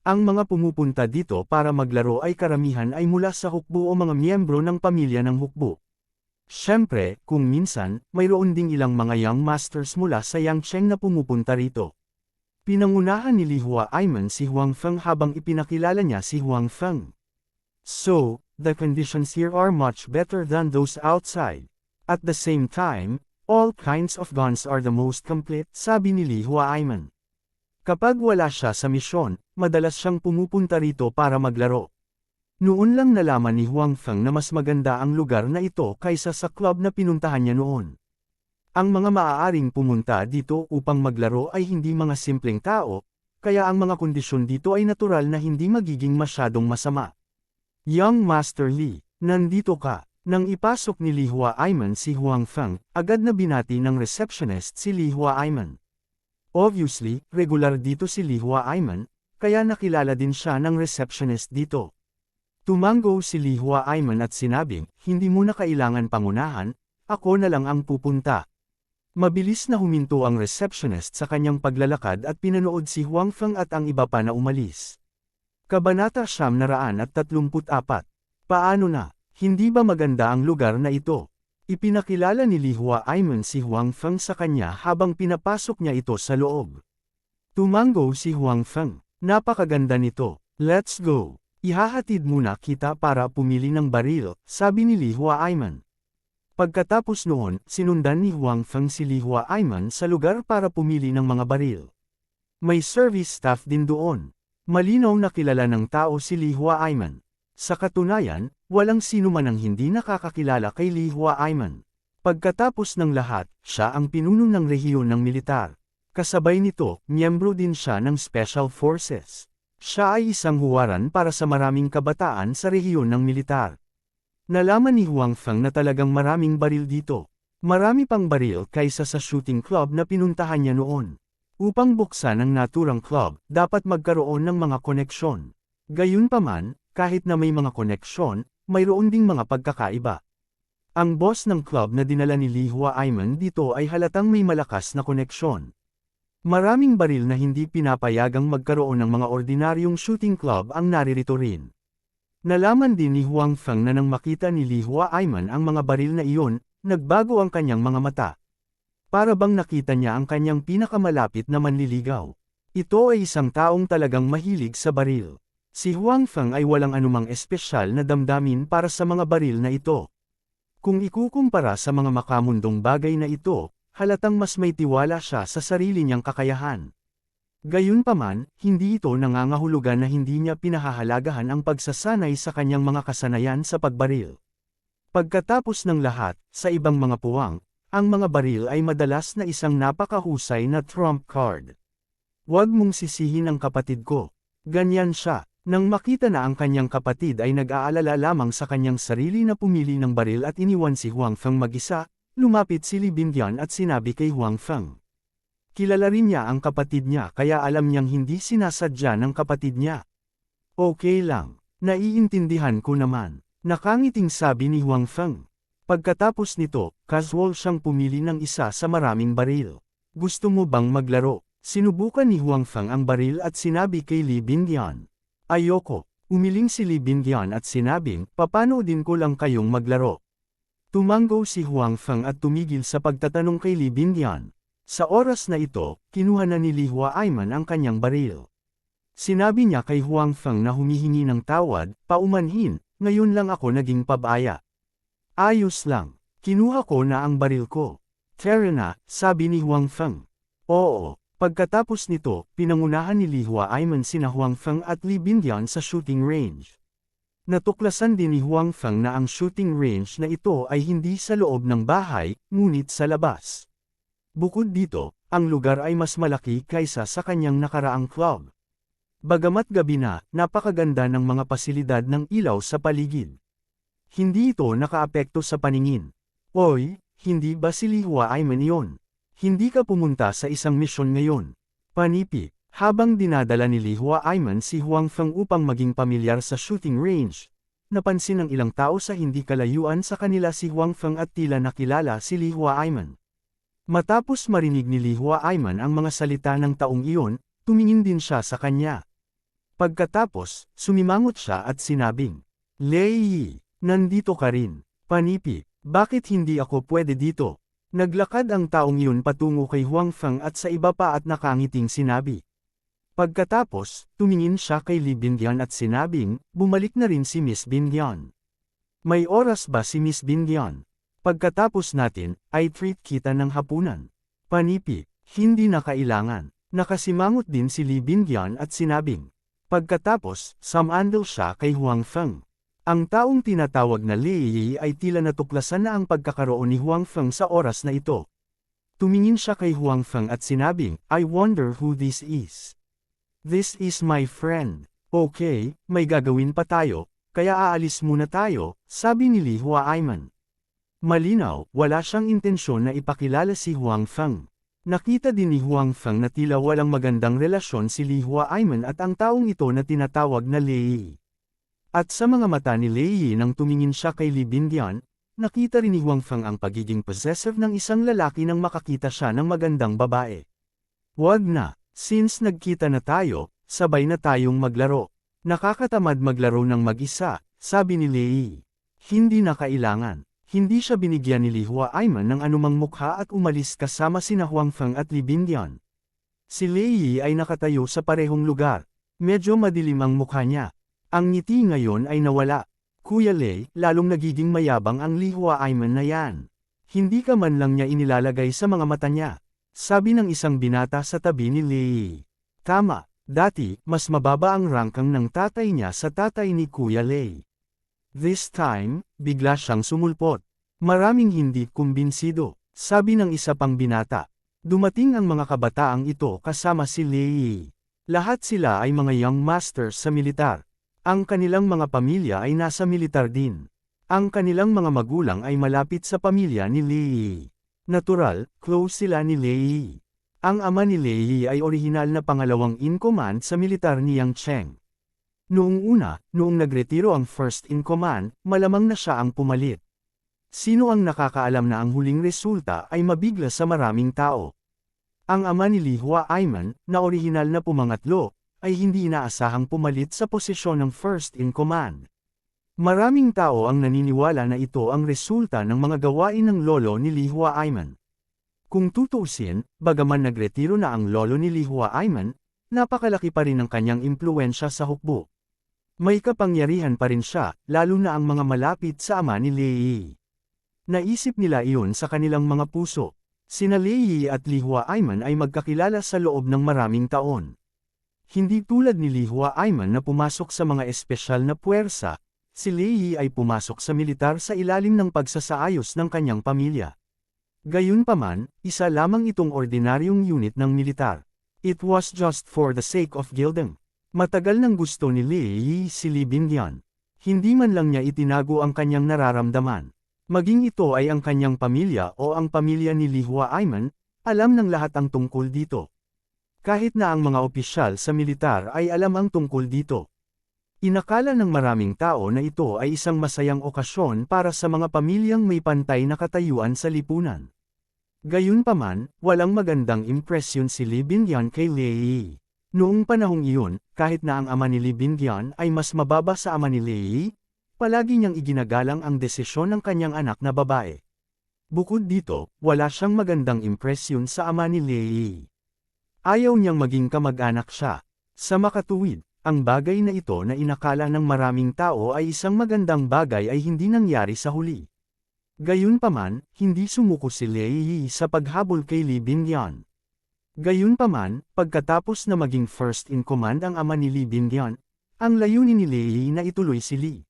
Ang mga pumupunta dito para maglaro ay karamihan ay mula sa hukbo o mga miyembro ng pamilya ng hukbo. Siyempre, kung minsan, mayroon ding ilang mga young masters mula sa Yangcheng na pumupunta rito. Pinangunahan ni Li Huaiman si Huang Feng habang ipinakilala niya si Huang Feng. So, the conditions here are much better than those outside. At the same time, all kinds of guns are the most complete, sabi ni Li Huaiman. Kapag wala siya sa misyon, madalas siyang pumupunta rito para maglaro. Noon lang nalaman ni Huang Feng na mas maganda ang lugar na ito kaysa sa club na pinuntahan niya noon. Ang mga maaaring pumunta dito upang maglaro ay hindi mga simpleng tao, kaya ang mga kondisyon dito ay natural na hindi magiging masyadong masama. Young Master Li, nandito ka. Nang ipasok ni Li Hua Aiman si Huang Feng, agad na binati ng receptionist si Li Hua Aiman. Obviously, regular dito si Li Hua Aiman, kaya nakilala din siya ng receptionist dito. Tumango si Li Hua Aiman at sinabing, hindi mo na kailangan pangunahan, ako na lang ang pupunta. Mabilis na huminto ang receptionist sa kanyang paglalakad at pinanood si Huang Feng at ang iba pa na umalis. Kabanata 934. Paano na? Hindi ba maganda ang lugar na ito? Ipinakilala ni Li Hua Aiman si Huang Feng sa kanya habang pinapasok niya ito sa loob. Tumango si Huang Feng. Napakaganda nito. Let's go. Ihahatid muna kita para pumili ng baril, sabi ni Li Hua Aiman. Pagkatapos noon, sinundan ni Huang Feng si Li Hua Aiman sa lugar para pumili ng mga baril. May service staff din doon. Malinaw na kilala ng tao si Li Hua Aiman. Sa katunayan, walang sino man ang hindi nakakakilala kay Li Hua Aiman. Pagkatapos ng lahat, siya ang pinuno ng rehiyon ng militar. Kasabay nito, miyembro din siya ng Special Forces. Siya ay isang huwaran para sa maraming kabataan sa rehiyon ng militar. Nalaman ni Huang Feng na talagang maraming baril dito. Marami pang baril kaysa sa shooting club na pinuntahan niya noon. Upang buksan ang naturang club, dapat magkaroon ng mga koneksyon. Gayunpaman, kahit na may mga koneksyon, mayroon ding mga pagkakaiba. Ang boss ng club na dinala ni Li Hua Aiman dito ay halatang may malakas na koneksyon. Maraming baril na hindi pinapayagang magkaroon ng mga ordinaryong shooting club ang naririto rin. Nalaman din ni Huang Feng na nang makita ni Li Hua Aiman ang mga baril na iyon, nagbago ang kanyang mga mata. Para bang nakita niya ang kanyang pinakamalapit na manliligaw. Ito ay isang taong talagang mahilig sa baril. Si Huang Feng ay walang anumang espesyal na damdamin para sa mga baril na ito. Kung ikukumpara sa mga makamundong bagay na ito, halatang mas may tiwala siya sa sarili niyang kakayahan. Gayunpaman, hindi ito nangangahulugan na hindi niya pinahahalagahan ang pagsasanay sa kanyang mga kasanayan sa pagbaril. Pagkatapos ng lahat, sa ibang mga puwang, ang mga baril ay madalas na isang napakahusay na trump card. Huwag mong sisihin ang kapatid ko. Ganyan siya. Nang makita na ang kanyang kapatid ay nag-aalala lamang sa kanyang sarili na pumili ng baril at iniwan si Huang Feng mag-isa, lumapit si Li Bingyuan at sinabi kay Huang Feng. Kilala rin niya ang kapatid niya kaya alam niyang hindi sinasadya ng kapatid niya. Okay lang, naiintindihan ko naman, nakangiting sabi ni Huang Feng. Pagkatapos nito, casual siyang pumili ng isa sa maraming baril. Gusto mo bang maglaro? Sinubukan ni Huang Feng ang baril at sinabi kay Li Bingyuan. Ayoko, umiling si Li Bingyuan at sinabing, papanoodin ko lang kayong maglaro. Tumango si Huang Feng at tumigil sa pagtatanong kay Li Bingyuan. Sa oras na ito, kinuha na ni Li Hua Aiman ang kanyang baril. Sinabi niya kay Huang Feng na humihingi ng tawad, paumanhin, ngayon lang ako naging pabaya. Ayos lang, kinuha ko na ang baril ko. Tara na, sabi ni Huang Feng. Oo. Pagkatapos nito, pinangunahan ni Li Hua Aiman sina Huang Feng at Li Bingyuan sa shooting range. Natuklasan din ni Huang Feng na ang shooting range na ito ay hindi sa loob ng bahay, ngunit sa labas. Bukod dito, ang lugar ay mas malaki kaysa sa kanyang nakaraang club. Bagamat gabi na, napakaganda ng mga pasilidad ng ilaw sa paligid. Hindi ito nakaapekto sa paningin. Oy, hindi ba si Li Hua Aiman iyon? Hindi ka pumunta sa isang misyon ngayon. Panipi, habang dinadala ni Li Hua Aiman si Huang Feng upang maging pamilyar sa shooting range, napansin ng ilang tao sa hindi kalayuan sa kanila si Huang Feng at tila nakilala si Li Hua Aiman. Matapos marinig ni Li Hua Aiman ang mga salita ng taong iyon, tumingin din siya sa kanya. Pagkatapos, sumimangot siya at sinabing, Lei, nandito ka rin. Panipi, bakit hindi ako pwede dito? Naglakad ang taong iyon patungo kay Huang Feng at sa iba pa at nakangiting sinabi. Pagkatapos, tumingin siya kay Li Bingyuan at sinabing, bumalik na rin si Miss Bingyuan. May oras ba si Miss Bingyuan? Pagkatapos natin, ay treat kita ng hapunan. Panipi, hindi na kailangan. Nakasimangot din si Li Bingyuan at sinabing, Pagkatapos, sumandal siya kay Huang Feng. Ang taong tinatawag na Lei Yi ay tila natuklasan na ang pagkakaroon ni Huang Feng sa oras na ito. Tumingin siya kay Huang Feng at sinabing, I wonder who this is. This is my friend. Okay, may gagawin pa tayo, kaya aalis muna tayo, sabi ni Li Huaiman. Malinaw, wala siyang intensyon na ipakilala si Huang Feng. Nakita din ni Huang Feng na tila walang magandang relasyon si Li Huaiman at ang taong ito na tinatawag na Lei. At sa mga mata ni Lei nang tumingin siya kay Li Bingyan, nakita rin ni Huang Feng ang pagiging possessive ng isang lalaki nang makakita siya ng magandang babae. Wag na. Since nagkita na tayo, sabay na tayong maglaro. Nakakatamad maglaro ng mag-isa, sabi ni Lei. Hindi na kailangan. Hindi siya binigyan ni Li Huaiman ng anumang mukha at umalis kasama sina Huang Feng at Li Bingyan. Si Lei ay nakatayo sa parehong lugar. Medyo madilim ang mukha niya. Ang ngiti ngayon ay nawala. Kuya Lei, lalong nagiging mayabang ang Li Huaiman na yan. Hindi ka man lang niya inilalagay sa mga mata niya. Sabi ng isang binata sa tabi ni Lei. Tama, dati, mas mababa ang rangkang ng tatay niya sa tatay ni Kuya Lei. This time, bigla siyang sumulpot. Maraming hindi kumbinsido, sabi ng isa pang binata. Dumating ang mga kabataang ito kasama si Lei. Lahat sila ay mga young masters sa militar. Ang kanilang mga pamilya ay nasa militar din. Ang kanilang mga magulang ay malapit sa pamilya ni Lei. Natural, close sila ni Lei. Ang ama ni Lei ay orihinal na pangalawang in command sa militar ni Yang Cheng. Noong nagretiro ang first in command, malamang na siya ang pumalit. Sino ang nakakaalam na ang huling resulta ay mabigla sa maraming tao? Ang ama ni Li Huaiman, na orihinal na pumangatlo, ay hindi inaasahang pumalit sa posisyon ng first in command. Maraming tao ang naniniwala na ito ang resulta ng mga gawain ng lolo ni Li Huaiman. Kung tutuusin, bagaman nagretiro na ang lolo ni Li Huaiman, napakalaki pa rin ang kanyang impluwensya sa hukbo. May kapangyarihan pa rin siya, lalo na ang mga malapit sa ama ni Lei. Naisip nila iyon sa kanilang mga puso. Sina Lei at Li Huaiman ay magkakilala sa loob ng maraming taon. Hindi tulad ni Li Huaiman na pumasok sa mga espesyal na puwersa, si Lei ay pumasok sa militar sa ilalim ng pagsasaayos ng kanyang pamilya. Gayunpaman, isa lamang itong ordinaryong unit ng militar. It was just for the sake of gilding. Matagal nang gusto ni Lei si Li Bingyan. Hindi man lang niya itinago ang kanyang nararamdaman. Maging ito ay ang kanyang pamilya o ang pamilya ni Li Huaiman, alam ng lahat ang tungkol dito. Kahit na ang mga opisyal sa militar ay alam ang tungkol dito. Inakala ng maraming tao na ito ay isang masayang okasyon para sa mga pamilyang may pantay na katayuan sa lipunan. Gayunpaman, walang magandang impresyon si Li Bingyan kay Lei. Noong panahong iyon, kahit na ang ama ni Li Bingyan ay mas mababa sa ama ni Lei, palagi niyang iginagalang ang desisyon ng kanyang anak na babae. Bukod dito, wala siyang magandang impresyon sa ama ni Lei. Ayaw niyang maging kamag-anak siya. Sa makatuwid, ang bagay na ito na inakala ng maraming tao ay isang magandang bagay ay hindi nangyari sa huli. Gayunpaman, hindi sumuko si Lei sa paghabol kay Li Bingyan. Gayunpaman, pagkatapos na maging first in command ang ama ni Li Bingyan, ang layunin ni Lei na ituloy si Li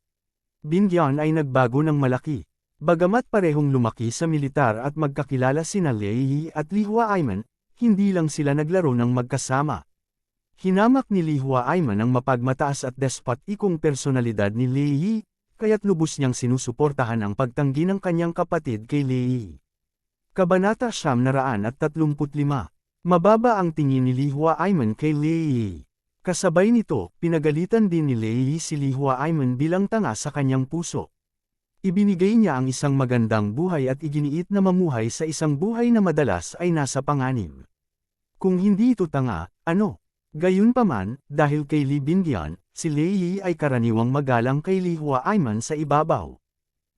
Bingyan ay nagbago ng malaki. Bagamat parehong lumaki sa militar at magkakilala sina Lei at Li Huaiman, hindi lang sila naglaro ng magkasama. Hinamak ni Li Huaiman ang mapagmataas at despotikong personalidad ni Lei, kaya't lubos niyang sinusuportahan ang pagtanggi ng kanyang kapatid kay Lei. Kabanata 935. Mababa ang tingin ni Li Huaiman kay Lei. Kasabay nito, pinagalitan din ni Lei si Li Huaiman bilang tanga sa kanyang puso. Ibinigay niya ang isang magandang buhay at iginiit na mamuhay sa isang buhay na madalas ay nasa panganib. Kung hindi ito tanga, ano? Gayunpaman, dahil kay Li Bingyan, si Lei ay karaniwang magalang kay Li Huaiman sa ibabaw.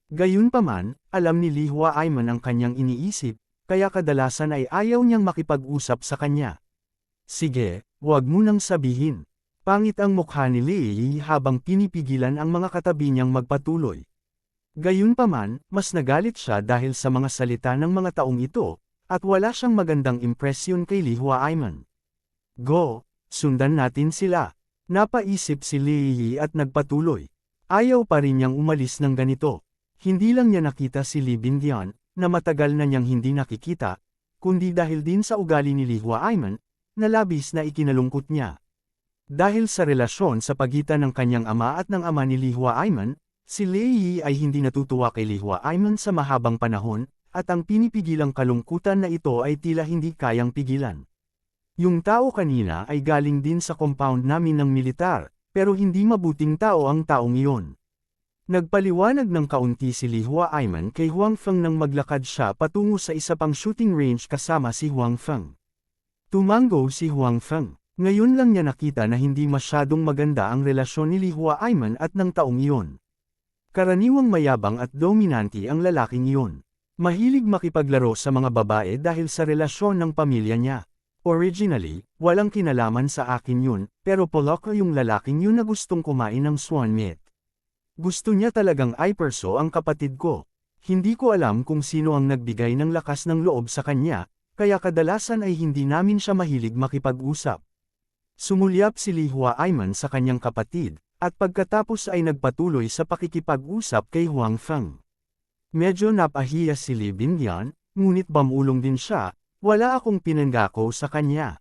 Gayunpaman, alam ni Li Huaiman ang kanyang iniisip, kaya kadalasan ay ayaw niyang makipag-usap sa kanya. Sige, huwag mo nang sabihin. Pangit ang mukha ni Lei habang pinipigilan ang mga katabi niyang magpatuloy. Gayunpaman, mas nagalit siya dahil sa mga salita ng mga taong ito, at wala siyang magandang impresyon kay Li Huaiman. Go! Sundan natin sila. Napaisip si Lee at nagpatuloy. Ayaw pa rin niyang umalis ng ganito. Hindi lang niya nakita si Lee Bindian, na matagal na niyang hindi nakikita, kundi dahil din sa ugali ni Lee Hua-aiman, na labis na ikinalungkot niya. Dahil sa relasyon sa pagitan ng kanyang ama at ng ama ni Lee Hua-aiman, si Lee ay hindi natutuwa kay Lee Hua-aiman sa mahabang panahon, at ang pinipigilang kalungkutan na ito ay tila hindi kayang pigilan. Yung tao kanina ay galing din sa compound namin ng militar, pero hindi mabuting tao ang taong iyon. Nagpaliwanag ng kaunti si Lee Hua-aiman kay Huang Feng nang maglakad siya patungo sa isa pang shooting range kasama si Huang Feng. Tumango si Huang Feng. Ngayon lang niya nakita na hindi masyadong maganda ang relasyon ni Lee Hua-aiman at ng taong iyon. Karaniwang mayabang at dominante ang lalaking iyon. Mahilig makipaglaro sa mga babae dahil sa relasyon ng pamilya niya. Originally, walang kinalaman sa akin yun, pero poloko yung lalaking yun na gustong kumain ng swan meat. Gusto niya talagang iperso ang kapatid ko. Hindi ko alam kung sino ang nagbigay ng lakas ng loob sa kanya, kaya kadalasan ay hindi namin siya mahilig makipag-usap. Sumulyap si Lee Hua-aiman sa kanyang kapatid, at pagkatapos ay nagpatuloy sa pakikipag-usap kay Huang Feng. Medyo napahiya si Lee Bindian, ngunit bamulong din siya. Wala akong pinanggako sa kanya.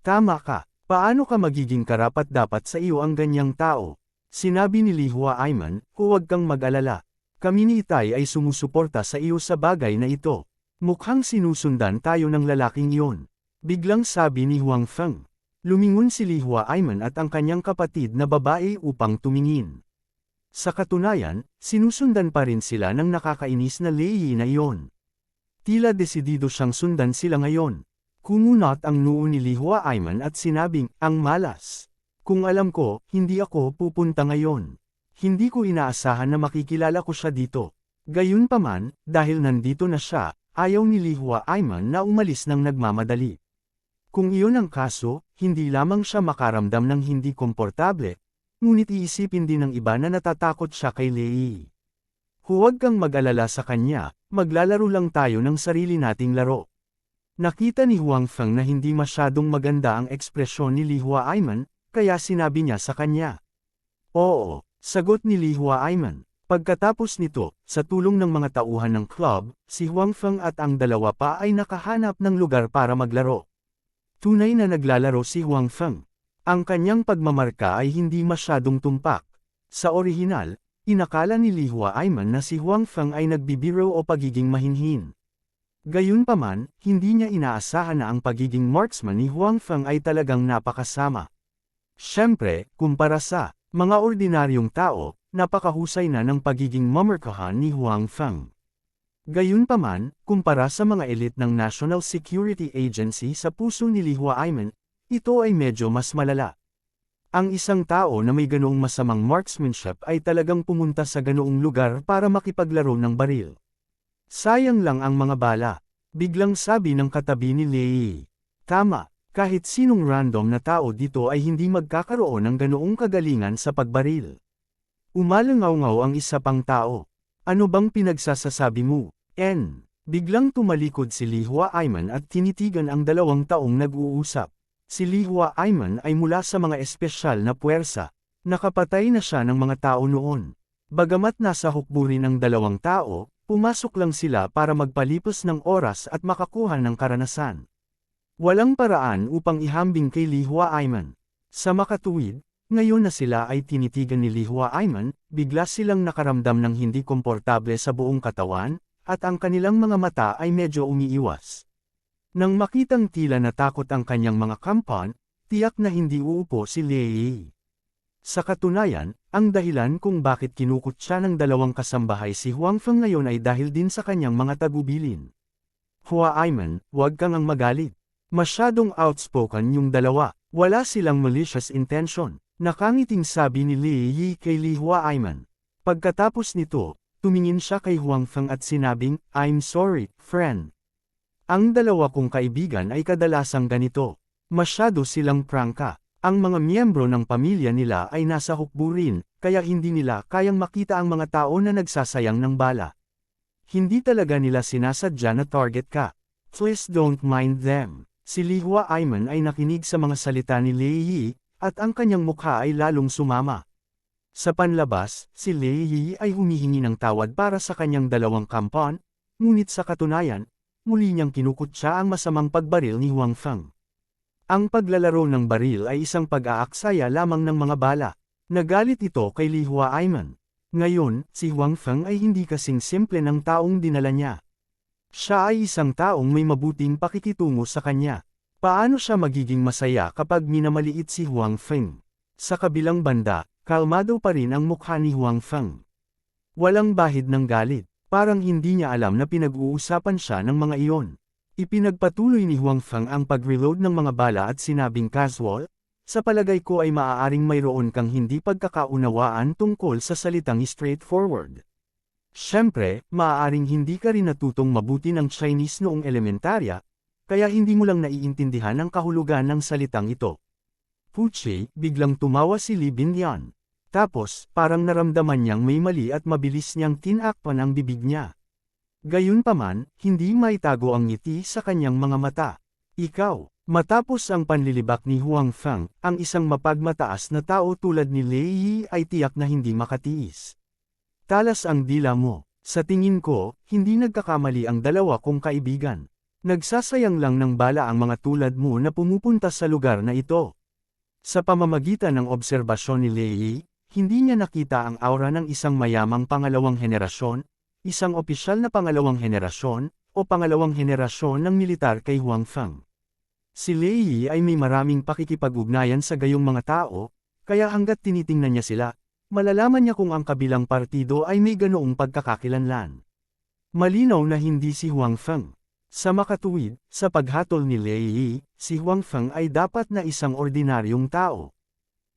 Tama ka, paano ka magiging karapat-dapat sa iyo ang ganyang tao? Sinabi ni Lee Hua-aiman, huwag kang mag-alala. Kami ni Itay ay sumusuporta sa iyo sa bagay na ito. Mukhang sinusundan tayo ng lalaking iyon. Biglang sabi ni Huang Feng. Lumingon si Lee Hua-aiman at ang kanyang kapatid na babae upang tumingin. Sa katunayan, sinusundan pa rin sila ng nakakainis na Lei na iyon. Tila desidido siyang sundan sila ngayon. Kumunot ang noo ni Lee Hua-aiman at sinabing, ang malas. Kung alam ko, hindi ako pupunta ngayon. Hindi ko inaasahan na makikilala ko siya dito. Gayunpaman, dahil nandito na siya, ayaw ni Lee Hua-aiman na umalis ng nagmamadali. Kung iyon ang kaso, hindi lamang siya makaramdam ng hindi komportable, ngunit iisipin din ng iba na natatakot siya kay Lei. Huwag kang mag-alala sa kanya, maglalaro lang tayo ng sarili nating laro. Nakita ni Huang Feng na hindi masyadong maganda ang ekspresyon ni Lee Hua-aiman, kaya sinabi niya sa kanya. Oo, sagot ni Lee Hua-aiman. Pagkatapos nito, sa tulong ng mga tauhan ng club, si Huang Feng at ang dalawa pa ay nakahanap ng lugar para maglaro. Tunay na naglalaro si Huang Feng. Ang kanyang pagmamarka ay hindi masyadong tumpak. Sa orihinal, inakala ni Lee Hua-aiman na si Huang Feng ay nagbibiro o pagiging mahinhin. Gayunpaman, hindi niya inaasahan na ang pagiging marksman ni Huang Feng ay talagang napakasama. Siyempre, kumpara sa mga ordinaryong tao, napakahusay na ng pagiging mamarkahan ni Huang Feng. Gayunpaman, kumpara sa mga elite ng National Security Agency sa puso ni Lee Hua-aiman, ito ay medyo mas malala. Ang isang tao na may ganoong masamang marksmanship ay talagang pumunta sa ganoong lugar para makipaglaro ng baril. Sayang lang ang mga bala. Biglang sabi ng katabi ni Lei. Tama, kahit sinong random na tao dito ay hindi magkakaroon ng ganoong kagalingan sa pagbaril. Umalangaw-ngaw ang isa pang tao. Ano bang pinagsasasabi mo? Biglang tumalikod si Lee Hua-aiman at tinitigan ang dalawang taong nag-uusap. Si Lee Hua-aiman ay mula sa mga espesyal na puwersa. Nakapatay na siya ng mga tao noon. Bagamat nasa hukburin ang dalawang tao, pumasok lang sila para magpalipas ng oras at makakuha ng karanasan. Walang paraan upang ihambing kay Lee Hua-aiman. Sa makatuwid, ngayon na sila ay tinitigan ni Lee Hua-aiman, bigla silang nakaramdam ng hindi komportable sa buong katawan, at ang kanilang mga mata ay medyo umiiwas. Nang makitang tila natakot ang kanyang mga kampan, tiyak na hindi uupo si Lei. Sa katunayan, ang dahilan kung bakit kinukot siya ng dalawang kasambahay si Huang Feng ngayon ay dahil din sa kanyang mga tagubilin. Hua-aiman, huwag kang ang magalit. Masyadong outspoken yung dalawa, wala silang malicious intention, nakangiting sabi ni Lei kay Lee Hua-aiman. Pagkatapos nito, tumingin siya kay Huang Feng at sinabing, I'm sorry, friend. Ang dalawa kong kaibigan ay kadalasang ganito. Masyado silang prangka. Ang mga miyembro ng pamilya nila ay nasa hukburin, kaya hindi nila kayang makita ang mga tao na nagsasayang ng bala. Hindi talaga nila sinasadya na target ka. Please don't mind them. Si Lee Hua-aiman ay nakinig sa mga salita ni Lei, at ang kanyang mukha ay lalong sumama. Sa panlabas, si Lei Yi ay humihingi ng tawad para sa kanyang dalawang kampon, ngunit sa katunayan, muli niyang kinukutya ang masamang pagbaril ni Huang Feng. Ang paglalaro ng baril ay isang pag-aaksaya lamang ng mga bala. Nagalit ito kay Li Huaiman. Ngayon, si Huang Feng ay hindi kasing simple ng taong dinala niya. Siya ay isang taong may mabuting pakikitungo sa kanya. Paano siya magiging masaya kapag minamaliit si Huang Feng? Sa kabilang banda, kalmado pa rin ang mukha ni Huang Feng. Walang bahid ng galit, parang hindi niya alam na pinag-uusapan siya ng mga iyon. Ipinagpatuloy ni Huang Feng ang pag-reload ng mga bala at sinabing casual, sa palagay ko ay maaaring mayroon kang hindi pagkakaunawaan tungkol sa salitang straightforward. Siyempre, maaaring hindi ka rin natutong mabuti ng Chinese noong elementarya, kaya hindi mo lang naiintindihan ang kahulugan ng salitang ito. Puchi, biglang tumawa si Li Binyan. Tapos, parang naramdaman niyang may mali at mabilis niyang tinakpan ang bibig niya. Gayunpaman, hindi maitago ang ngiti sa kanyang mga mata. Ikaw, matapos ang panlilibak ni Huang Feng, ang isang mapagmataas na tao tulad ni Lei Yi ay tiyak na hindi makatiis. Talas ang dila mo. Sa tingin ko, hindi nagkakamali ang dalawa kong kaibigan. Nagsasayang lang ng bala ang mga tulad mo na pumupunta sa lugar na ito. Sa pamamagitan ng obserbasyon ni Lei Yi, hindi niya nakita ang aura ng isang mayamang pangalawang henerasyon, isang opisyal na pangalawang henerasyon, o pangalawang henerasyon ng militar kay Huang Feng. Si Lei Yi ay may maraming pakikipag-ugnayan sa gayong mga tao, kaya hanggat tinitingnan niya sila, malalaman niya kung ang kabilang partido ay may ganoong pagkakakilanlan. Malinaw na hindi si Huang Feng. Sa makatuwid, sa paghatol ni Lei Yi, si Huang Feng ay dapat na isang ordinaryong tao.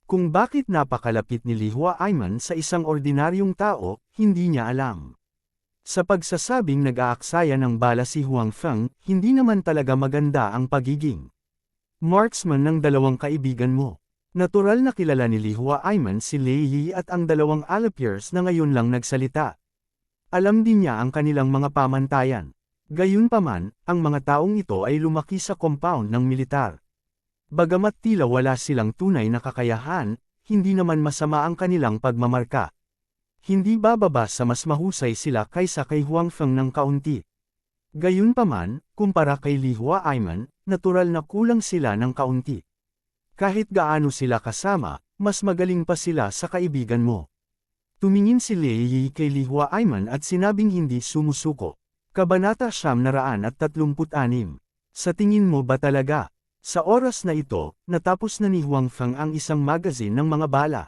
Kung bakit napakalapit ni Li Huaiman sa isang ordinaryong tao, hindi niya alam. Sa pagsasabing nag-aaksaya ng bala si Huang Feng, hindi naman talaga maganda ang pagiging marksman ng dalawang kaibigan mo. Natural na kilala ni Li Huaiman si Lei Yi at ang dalawang Alapiers na ngayon lang nagsalita. Alam din niya ang kanilang mga pamantayan. Gayunpaman, ang mga taong ito ay lumaki sa compound ng militar. Bagamat tila wala silang tunay na kakayahan, hindi naman masama ang kanilang pagmamarka. Hindi bababa sa mas mahusay sila kaysa kay Huang Feng ng kaunti. Gayunpaman, kumpara kay Li Huaiman, natural na kulang sila ng kaunti. Kahit gaano sila kasama, mas magaling pa sila sa kaibigan mo. Tumingin si Lei Yi kay Li Huaiman at sinabing hindi sumusuko. Kabanata 936. Sa tingin mo ba talaga? Sa oras na ito, natapos na ni Huang Feng ang isang magazine ng mga bala.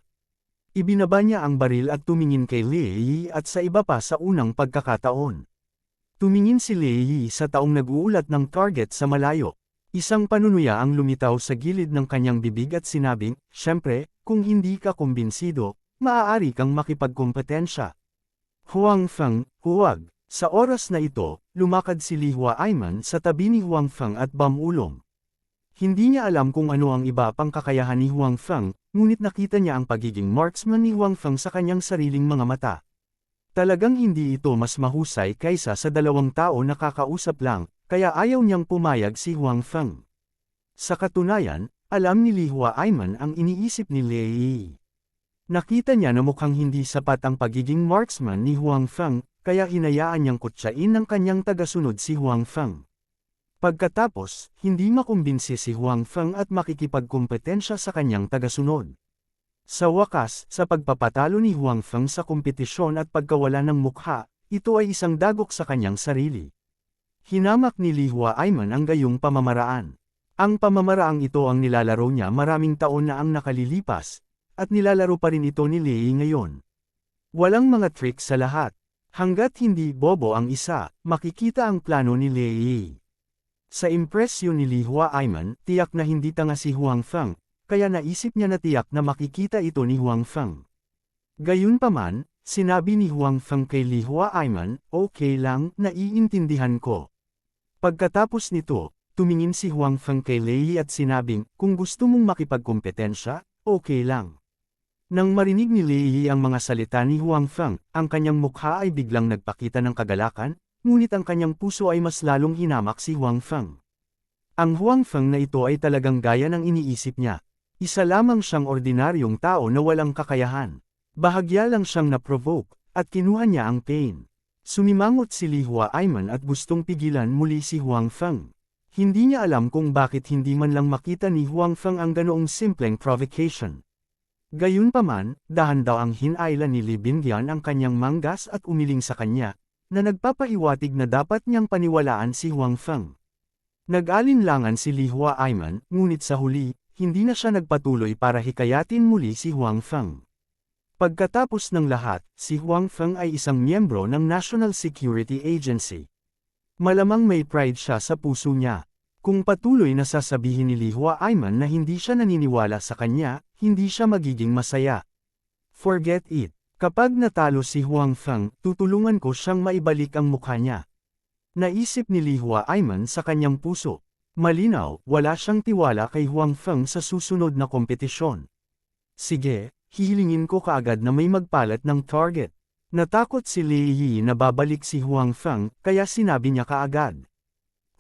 Ibinaba niya ang baril at tumingin kay Lei Yi at sa iba pa sa unang pagkakataon. Tumingin si Lei Yi sa taong nag-uulat ng target sa malayo. Isang panunuya ang lumitaw sa gilid ng kanyang bibig at sinabing, "Siyempre, kung hindi ka kumbinsido, maaari kang makipagkompetensya." Huang Feng, huwag. Sa oras na ito, lumakad si Li Huaiman sa tabi ni Huang Feng at bamulong. Hindi niya alam kung ano ang iba pang kakayahan ni Huang Feng, ngunit nakita niya ang pagiging marksman ni Huang Feng sa kanyang sariling mga mata. Talagang hindi ito mas mahusay kaysa sa dalawang tao na kakausap lang, kaya ayaw niyang pumayag si Huang Feng. Sa katunayan, alam ni Li Huaiman ang iniisip ni Lei Yi. Nakita niya na mukhang hindi sapat ang pagiging marksman ni Huang Feng, kaya hinayaan niyang kutsain ng kanyang tagasunod si Huang Feng. Pagkatapos, hindi makumbinsi si Huang Feng at makikipagkompetensya sa kanyang tagasunod. Sa wakas, sa pagpapatalo ni Huang Feng sa kompetisyon at pagkawala ng mukha, ito ay isang dagok sa kanyang sarili. Hinamak ni Li Huaiman ang gayong pamamaraan. Ang pamamaraang ito ang nilalaro niya maraming taon na ang nakalilipas, at nilalaro pa rin ito ni Lei ngayon. Walang mga trick sa lahat. Hanggat hindi bobo ang isa, makikita ang plano ni Lei. Sa impresyon ni Li Huaiman, tiyak na hindi tanga si Huang Feng, kaya naisip niya na tiyak na makikita ito ni Huang Feng. Gayunpaman, sinabi ni Huang Feng kay Li Huaiman, "Okay lang, naiintindihan ko." Pagkatapos nito, tumingin si Huang Feng kay Lei at sinabing, "Kung gusto mong makipagkompetensya, okay lang." Nang marinig ni Lei ang mga salita ni Huang Feng, ang kanyang mukha ay biglang nagpakita ng kagalakan, ngunit ang kanyang puso ay mas lalong hinamak si Huang Feng. Ang Huang Feng na ito ay talagang gaya ng iniisip niya. Isa lamang siyang ordinaryong tao na walang kakayahan. Bahagya lang siyang na-provoke, at kinuha niya ang pain. Sumimangot si Li Huaiman at gustong pigilan muli si Huang Feng. Hindi niya alam kung bakit hindi man lang makita ni Huang Feng ang ganoong simpleng provocation. Gayunpaman, dahan daw ang hinailan ni Li Bingyuan ang kanyang manggas at umiling sa kanya, na nagpapahiwatig na dapat niyang paniwalaan si Huang Feng. Nag-alinlangan si Li Huaiman, ngunit sa huli, hindi na siya nagpatuloy para hikayatin muli si Huang Feng. Pagkatapos ng lahat, si Huang Feng ay isang miyembro ng National Security Agency. Malamang may pride siya sa puso niya. Kung patuloy na sasabihin ni Li Huaiman na hindi siya naniniwala sa kanya, hindi siya magiging masaya. Forget it. Kapag natalo si Huang Feng, tutulungan ko siyang maibalik ang mukha niya. Naisip ni Li Huaiman sa kanyang puso. Malinaw, wala siyang tiwala kay Huang Feng sa susunod na kompetisyon. Sige, hihilingin ko kaagad na may magpalat ng target. Natakot si Li Yi na babalik si Huang Feng, kaya sinabi niya kaagad.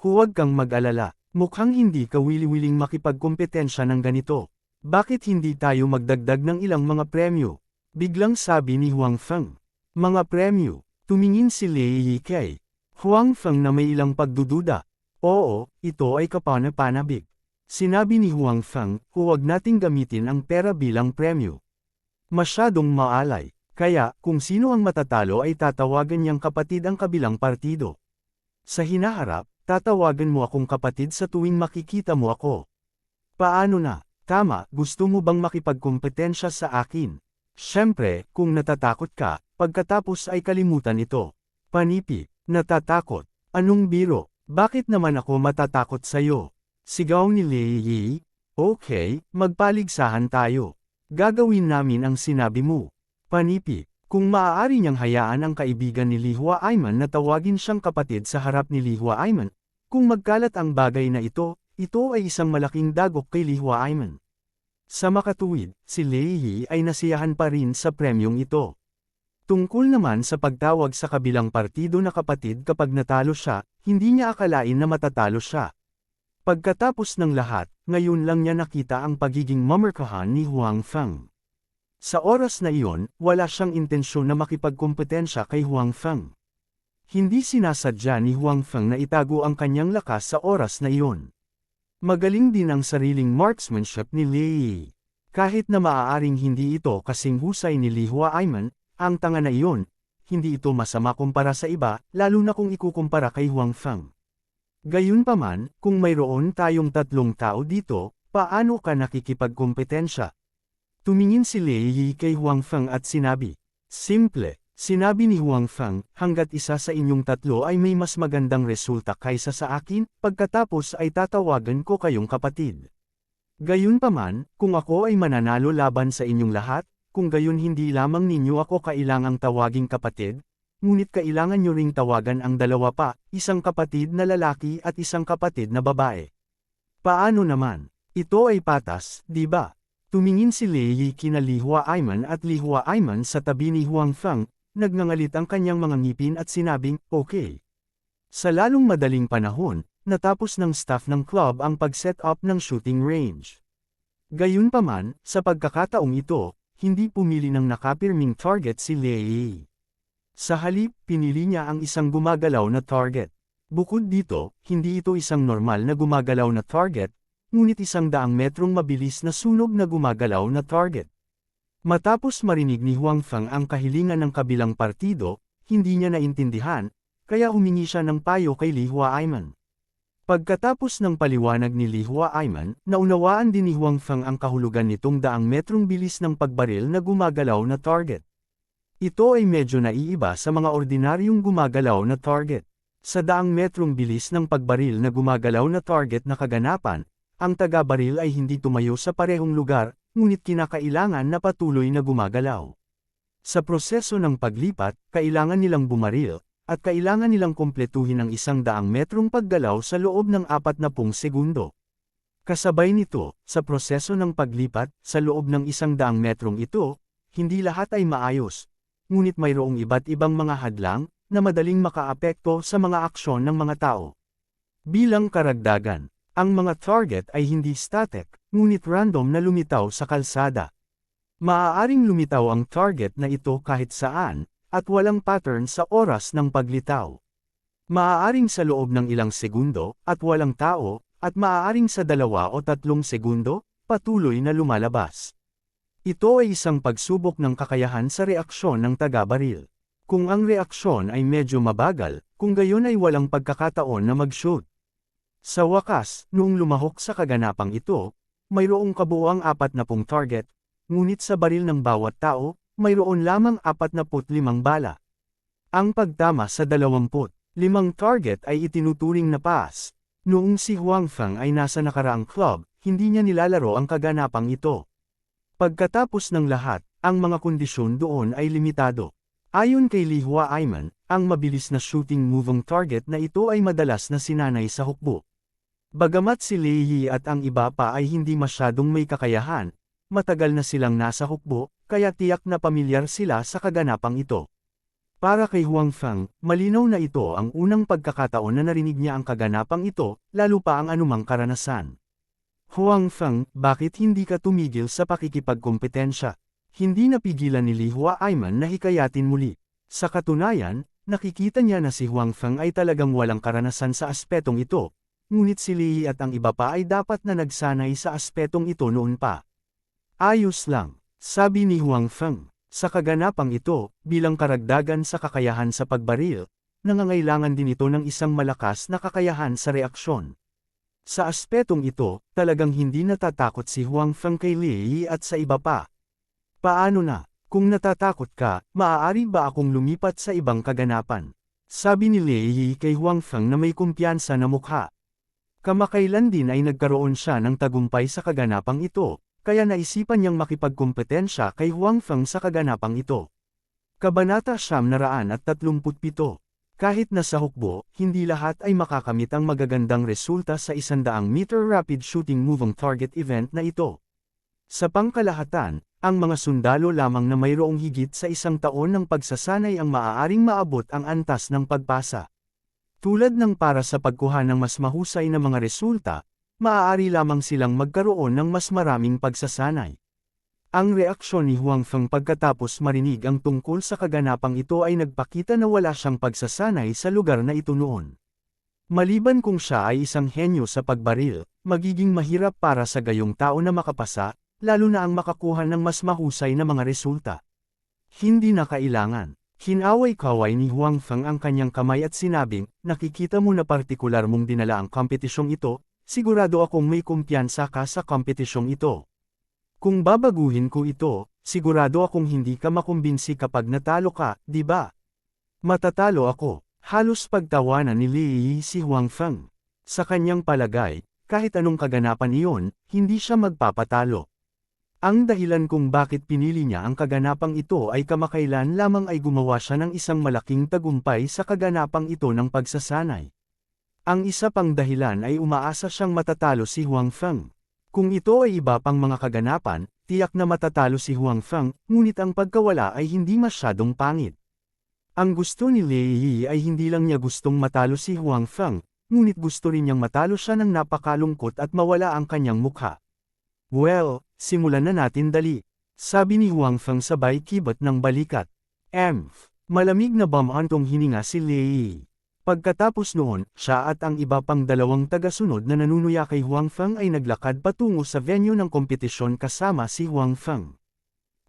Huwag kang mag-alala, mukhang hindi ka wili-wiling makipagkompetensya ng ganito. Bakit hindi tayo magdagdag ng ilang mga premyo? Biglang sabi ni Huang Feng. Mga premyo, tumingin si Li Yi kay Huang Feng na may ilang pagdududa. Oo, ito ay kapana-panabik. Sinabi ni Huang Feng, huwag nating gamitin ang pera bilang premyo. Masyadong maalay, kaya kung sino ang matatalo ay tatawagan niyang kapatid ang kabilang partido. Sa hinaharap, tatawagan mo akong kapatid sa tuwing makikita mo ako. Paano na? Tama, gusto mo bang makipagkompetensya sa akin? Siyempre, kung natatakot ka, pagkatapos ay kalimutan ito. Panipi, natatakot. Anong biro? Bakit naman ako matatakot sa'yo? Sigaw ni Li Yi. Okay, magpaligsahan tayo. Gagawin namin ang sinabi mo. Panipi, kung maaari niyang hayaan ang kaibigan ni Li Huaiman na tawagin siyang kapatid sa harap ni Li Huaiman, kung magkalat ang bagay na ito ay isang malaking dagok kay Li Huaiman. Sa makatuwid, si Li Yi ay nasiyahan pa rin sa premyong ito. Tungkol naman sa pagtawag sa kabilang partido na kapatid kapag natalo siya, hindi niya akalain na matatalo siya. Pagkatapos ng lahat, ngayon lang niya nakita ang pagiging mamarkahan ni Huang Feng. Sa oras na iyon, wala siyang intensyon na makipagkompetensya kay Huang Feng. Hindi sinasadya ni Huang Feng na itago ang kanyang lakas sa oras na iyon. Magaling din ang sariling marksmanship ni Li Yi. Kahit na maaaring hindi ito kasing husay ni Li Huaiman, ang tanga na iyon, hindi ito masama kumpara sa iba, lalo na kung ikukumpara kay Huang Feng. Gayunpaman, kung mayroon tayong tatlong tao dito, paano ka nakikipagkompetensya? Tumingin si Li Yi kay Huang Feng at sinabi, simple, sinabi ni Huang Feng, hanggat isa sa inyong tatlo ay may mas magandang resulta kaysa sa akin, pagkatapos ay tatawagan ko kayong kapatid. Gayunpaman, kung ako ay mananalo laban sa inyong lahat, kung gayon hindi lamang ninyo ako kailangang tawaging kapatid, ngunit kailangan nyo ring tawagan ang dalawa pa, isang kapatid na lalaki at isang kapatid na babae. Paano naman? Ito ay patas, di ba? Tumingin si Li Yi kina Li Huaiman at Li Huaiman sa tabi ni Huang Feng, nagngangalit ang kanyang mga ngipin at sinabing, okay. Sa lalong madaling panahon, natapos ng staff ng club ang pag-set up ng shooting range. Gayunpaman, sa pagkakataong ito, hindi pumili ng nakapirming target si Li Yi. Sa halip, pinili niya ang isang gumagalaw na target. Bukod dito, hindi ito isang normal na gumagalaw na target, ngunit 100 metrong mabilis na sunog na gumagalaw na target. Matapos marinig ni Huang Feng ang kahilingan ng kabilang partido, hindi niya naintindihan, kaya humingi siya ng payo kay Li Huaiman. Pagkatapos ng paliwanag ni Li Huaiman, naunawaan din ni Huang Feng ang kahulugan nitong 100 metrong bilis ng pagbaril na gumagalaw na target. Ito ay medyo naiiba sa mga ordinaryong gumagalaw na target. Sa 100 metrong bilis ng pagbaril na gumagalaw na target na kaganapan, ang taga-baril ay hindi tumayo sa parehong lugar, ngunit kinakailangan na patuloy na gumagalaw. Sa proseso ng paglipat, kailangan nilang bumaril, at kailangan nilang kumpletuhin ang 100 metrong paggalaw sa loob ng 40 segundo. Kasabay nito, sa proseso ng paglipat, sa loob ng 100 metrong ito, hindi lahat ay maayos, ngunit mayroong iba't ibang mga hadlang, na madaling makaapekto sa mga aksyon ng mga tao. Bilang karagdagan, Ang mga target ay hindi static, ngunit random na lumitaw sa kalsada. Maaaring lumitaw ang target na ito kahit saan, at walang pattern sa oras ng paglitaw. Maaaring sa loob ng ilang segundo, at walang tao, at maaaring sa 2 o 3 segundo, patuloy na lumalabas. Ito ay isang pagsubok ng kakayahan sa reaksyon ng taga-baril. Kung ang reaksyon ay medyo mabagal, kung gayon ay walang pagkakataon na mag-shoot. Sa wakas, noong lumahok sa kaganapang ito, mayroong kabuuang 40 target, ngunit sa baril ng bawat tao, mayroon lamang 45 bala. Ang pagtama sa 25 target ay itinuturing na pass. Noong si Huang Feng ay nasa nakaraang club, hindi niya nilalaro ang kaganapang ito. Pagkatapos ng lahat, ang mga kondisyon doon ay limitado. Ayon kay Li Huaiman, ang mabilis na shooting moving target na ito ay madalas na sinanay sa hukbo. Bagamat si Lei Yi at ang iba pa ay hindi masyadong may kakayahan, matagal na silang nasa hukbo, kaya tiyak na pamilyar sila sa kaganapang ito. Para kay Huang Feng, malinaw na ito ang unang pagkakataon na narinig niya ang kaganapang ito, lalo pa ang anumang karanasan. Huang Feng, bakit hindi ka tumigil sa pakikipagkompetensya? Hindi napigilan ni Li Huaiman na hikayatin muli. Sa katunayan, nakikita niya na si Huang Feng ay talagang walang karanasan sa aspetong ito, ngunit si Li at ang iba pa ay dapat na nagsanay sa aspetong ito noon pa. Ayos lang, sabi ni Huang Feng. Sa kaganapang ito, bilang karagdagan sa kakayahan sa pagbaril, nangangailangan din ito ng isang malakas na kakayahan sa reaksyon. Sa aspetong ito, talagang hindi natatakot si Huang Feng kay Li at sa iba pa. Paano na? Kung natatakot ka, maaari ba akong lumipat sa ibang kaganapan? Sabi ni Li kay Huang Feng na may kumpiyansa na mukha. Kamakailan din ay nagkaroon siya ng tagumpay sa kaganapang ito, kaya naisipan niyang makipagkompetensya kay Huang Feng sa kaganapang ito. Kabanata 937. Kahit nasa hukbo, hindi lahat ay makakamit ang magagandang resulta sa 100-meter rapid shooting moving target event na ito. Sa pangkalahatan, ang mga sundalo lamang na mayroong higit sa 1 taon ng pagsasanay ang maaaring maabot ang antas ng pagpasa. Tulad ng para sa pagkuha ng mas mahusay na mga resulta, maaari lamang silang magkaroon ng mas maraming pagsasanay. Ang reaksyon ni Huang Feng pagkatapos marinig ang tungkol sa kaganapang ito ay nagpakita na wala siyang pagsasanay sa lugar na ito noon. Maliban kung siya ay isang henyo sa pagbaril, magiging mahirap para sa gayong tao na makapasa, lalo na ang makakuha ng mas mahusay na mga resulta. Hindi na kailangan. Hinaway-kaway ni Huang Feng ang kanyang kamay at sinabing, nakikita mo na partikular mong dinala ang kompetisyong ito, sigurado akong may kumpiyansa ka sa kompetisyong ito. Kung babaguhin ko ito, sigurado akong hindi ka makumbinsi kapag natalo ka, di ba? Matatalo ako. Halos pagtawanan ni Li si Huang Feng. Sa kanyang palagay, kahit anong kaganapan iyon, hindi siya magpapatalo. Ang dahilan kung bakit pinili niya ang kaganapang ito ay kamakailan lamang ay gumawa siya ng isang malaking tagumpay sa kaganapang ito ng pagsasanay. Ang isa pang dahilan ay umaasa siyang matatalo si Huang Feng. Kung ito ay iba pang mga kaganapan, tiyak na matatalo si Huang Feng, ngunit ang pagkawala ay hindi masyadong pangit. Ang gusto ni Lei ay hindi lang niya gustong matalo si Huang Feng, ngunit gusto rin niyang matalo siya ng napakalungkot at mawala ang kanyang mukha. Well, simulan na natin dali. Sabi ni Huang Feng sabay kibat ng balikat. Malamig na bamantong hininga si Lei. Pagkatapos noon, siya at ang iba pang 2 tagasunod na nanunuya kay Huang Feng ay naglakad patungo sa venue ng kompetisyon kasama si Huang Feng.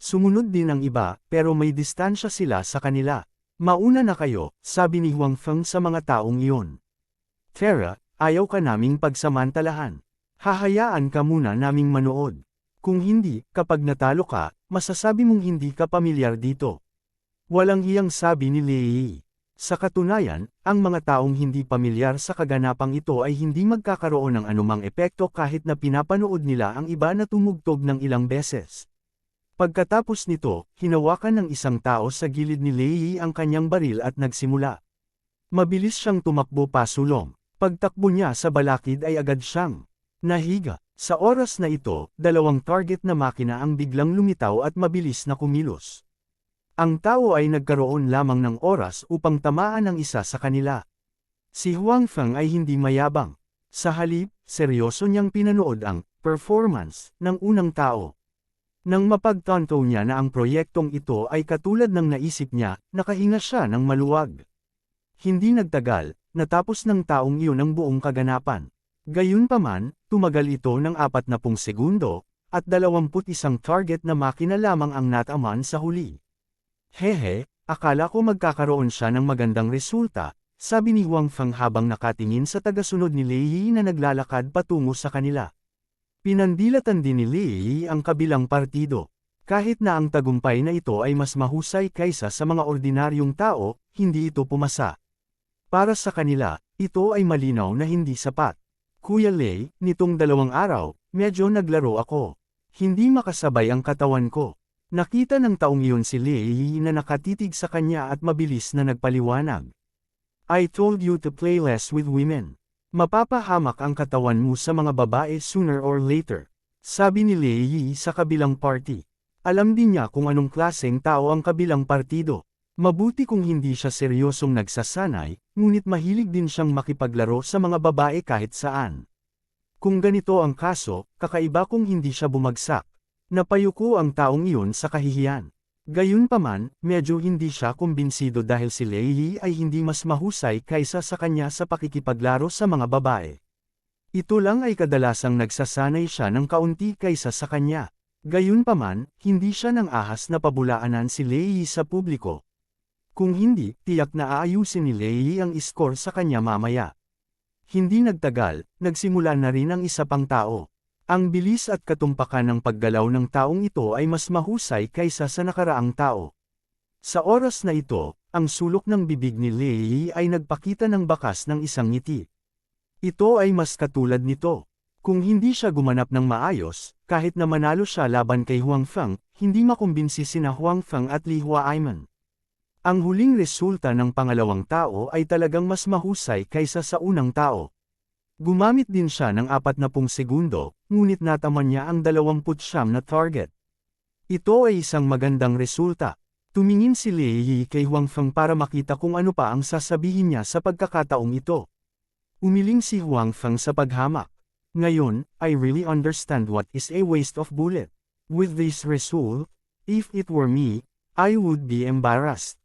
Sumunod din ang iba, pero may distansya sila sa kanila. Mauna na kayo, sabi ni Huang Feng sa mga taong iyon. Tara, ayaw ka naming pagsamantalahan. Hahayaan ka muna naming manood. Kung hindi, kapag natalo ka, masasabi mong hindi ka pamilyar dito. Walang hiyang sabi ni Lei. Sa katunayan, ang mga taong hindi pamilyar sa kaganapang ito ay hindi magkakaroon ng anumang epekto kahit na pinapanood nila ang iba na tumugtog ng ilang beses. Pagkatapos nito, hinawakan ng isang tao sa gilid ni Lei ang kanyang baril at nagsimula. Mabilis siyang tumakbo pasulong. Pagtakbo niya sa balakid ay agad siyang nahiga. Sa oras na ito, 2 target na makina ang biglang lumitaw at mabilis na kumilos. Ang tao ay nagkaroon lamang ng oras upang tamaan ang isa sa kanila. Si Huang Feng ay hindi mayabang. Sa halip, seryoso niyang pinanood ang performance ng unang tao. Nang mapagtanto niya na ang proyektong ito ay katulad ng naisip niya, nakahinga siya ng maluwag. Hindi nagtagal, natapos ng taong iyon ang buong kaganapan. Gayunpaman, tumagal ito ng 40 segundo, at 21 target na makina lamang ang nataman sa huli. Hehe, akala ko magkakaroon siya ng magandang resulta, sabi ni Huang Feng habang nakatingin sa tagasunod ni Lei Yi na naglalakad patungo sa kanila. Pinandilatan din ni Lei Yi ang kabilang partido. Kahit na ang tagumpay na ito ay mas mahusay kaysa sa mga ordinaryong tao, hindi ito pumasa. Para sa kanila, ito ay malinaw na hindi sapat. Kuya Lei, nitong 2 araw, medyo naglaro ako. Hindi makasabay ang katawan ko. Nakita ng taong iyon si Lei Yi na nakatitig sa kanya at mabilis na nagpaliwanag. I told you to play less with women. Mapapahamak ang katawan mo sa mga babae sooner or later. Sabi ni Lei Yi sa kabilang party. Alam din niya kung anong klaseng tao ang kabilang partido. Mabuti kung hindi siya seryosong nagsasanay, ngunit mahilig din siyang makipaglaro sa mga babae kahit saan. Kung ganito ang kaso, kakaiba kung hindi siya bumagsak. Napayuko ang taong iyon sa kahihiyan. Gayunpaman, medyo hindi siya kumbinsido dahil si Lei Yi ay hindi mas mahusay kaysa sa kanya sa pakikipaglaro sa mga babae. Ito lang ay kadalasang nagsasanay siya ng kaunti kaysa sa kanya. Gayunpaman, hindi siya nang ahas na pabulaanan si Lei Yi sa publiko. Kung hindi, tiyak na aayusin ni Lei Yi ang iskor sa kanya mamaya. Hindi nagtagal, nagsimula na rin ang isa pang tao. Ang bilis at katumpakan ng paggalaw ng taong ito ay mas mahusay kaysa sa nakaraang tao. Sa oras na ito, ang sulok ng bibig ni Lei Yi ay nagpakita ng bakas ng isang ngiti. Ito ay mas katulad nito. Kung hindi siya gumanap ng maayos, kahit na manalo siya laban kay Huang Feng, hindi makumbinsi sina Huang Feng at Li Huaiman. Ang huling resulta ng pangalawang tao ay talagang mas mahusay kaysa sa unang tao. Gumamit din siya ng 40 segundo, ngunit nataman niya ang 29 na target. Ito ay isang magandang resulta. Tumingin si Lei Yi kay Huang Feng para makita kung ano pa ang sasabihin niya sa pagkakataong ito. Umiling si Huang Feng sa paghamak. Ngayon, I really understand what is a waste of bullet. With this result, if it were me, I would be embarrassed.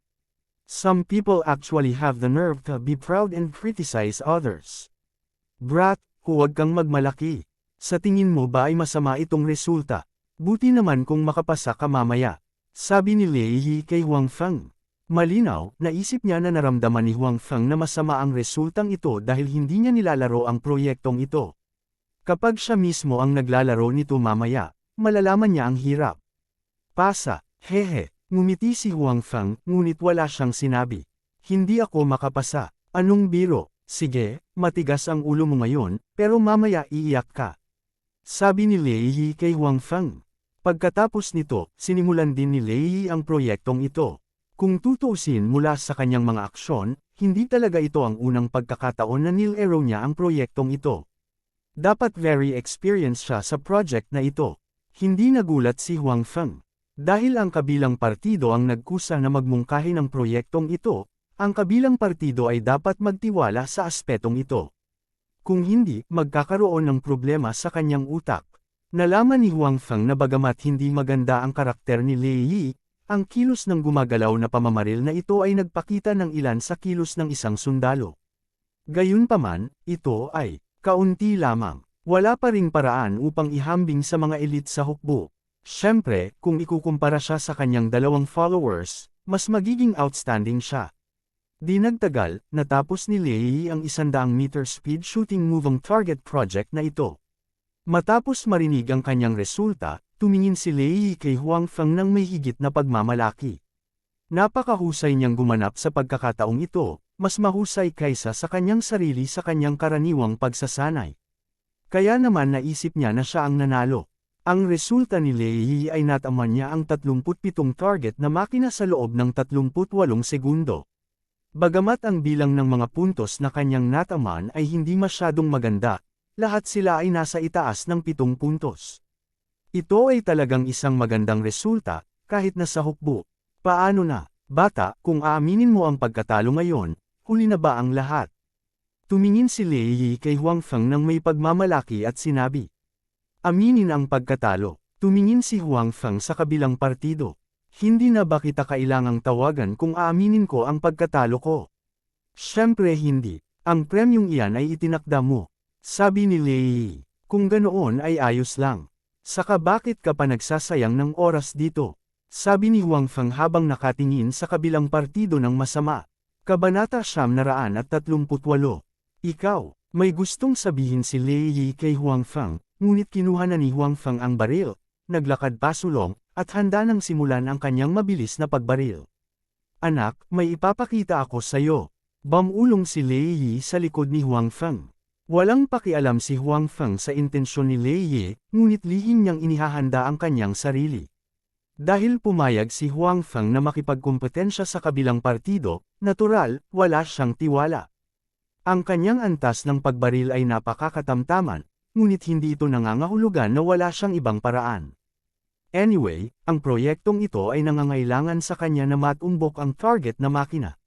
Some people actually have the nerve to be proud and criticize others. Brat, huwag kang magmalaki. Sa tingin mo ba ay masama itong resulta? Buti naman kung makapasa ka mamaya. Sabi ni Lei Yi kay Huang Feng. Malinaw, naisip niya na naramdaman ni Huang Feng na masama ang resultang ito dahil hindi niya nilalaro ang proyektong ito. Kapag siya mismo ang naglalaro nito mamaya, malalaman niya ang hirap. Pasa, hehe. Ngumiti si Huang Feng, ngunit wala siyang sinabi. Hindi ako makapasa. Anong biro? Sige, matigas ang ulo mo ngayon, pero mamaya iiyak ka. Sabi ni Lei Yi kay Huang Feng. Pagkatapos nito, sinimulan din ni Lei Yi ang proyektong ito. Kung tutuusin mula sa kanyang mga aksyon, hindi talaga ito ang unang pagkakataon na nilaro niya ang proyektong ito. Dapat very experienced siya sa project na ito. Hindi nagulat si Huang Feng. Dahil ang kabilang partido ang nagkusa na magmungkahi ng proyektong ito, ang kabilang partido ay dapat magtiwala sa aspetong ito. Kung hindi, magkakaroon ng problema sa kanyang utak. Nalaman ni Huang Feng na bagamat hindi maganda ang karakter ni Lei Yi, ang kilos ng gumagalaw na pamamaril na ito ay nagpakita ng ilan sa kilos ng isang sundalo. Gayunpaman, ito ay kaunti lamang. Wala pa ring paraan upang ihambing sa mga elite sa hukbo. Siyempre, kung ikukumpara siya sa kanyang 2 followers, mas magiging outstanding siya. Di nagtagal, natapos ni Lei Yi ang 100-meter speed shooting moving target project na ito. Matapos marinig ang kanyang resulta, tumingin si Lei Yi kay Huang Feng ng may higit na pagmamalaki. Napakahusay niyang gumanap sa pagkakataong ito, mas mahusay kaysa sa kanyang sarili sa kanyang karaniwang pagsasanay. Kaya naman naisip niya na siya ang nanalo. Ang resulta ni Lei Yi ay nataman niya ang 37 target na makina sa loob ng 38 segundo. Bagamat ang bilang ng mga puntos na kanyang nataman ay hindi masyadong maganda, lahat sila ay nasa itaas ng 7 puntos. Ito ay talagang isang magandang resulta, kahit na sa hukbo. Paano na, bata, kung aaminin mo ang pagkatalo ngayon, huli na ba ang lahat? Tumingin si Lei Yi kay Huang Feng ng may pagmamalaki at sinabi. Aminin ang pagkatalo. Tumingin si Huang Feng sa kabilang partido. Hindi na ba kita kailangang tawagan kung aaminin ko ang pagkatalo ko? Siyempre hindi. Ang premyong iyan ay itinakda mo. Sabi ni Lei Yi. Kung ganoon ay ayos lang. Saka bakit ka pa nagsasayang ng oras dito? Sabi ni Huang Feng habang nakatingin sa kabilang partido ng masama. Kabanata 938. Ikaw, may gustong sabihin si Lei Yi kay Huang Feng, ngunit kinuha na ni Huang Feng ang baril, naglakad pasulong, at handa nang simulan ang kanyang mabilis na pagbaril. Anak, may ipapakita ako sa iyo. Bamulong si Lei Yi sa likod ni Huang Feng. Walang pakialam si Huang Feng sa intensyon ni Lei Yi, ngunit lihim niyang inihahanda ang kanyang sarili. Dahil pumayag si Huang Feng na makipagkumpetensya sa kabilang partido, natural, wala siyang tiwala. Ang kanyang antas ng pagbaril ay napakakatamtaman, ngunit hindi ito nangangahulugan na wala siyang ibang paraan. Anyway, ang proyektong ito ay nangangailangan sa kanya na matumbok ang target na makina.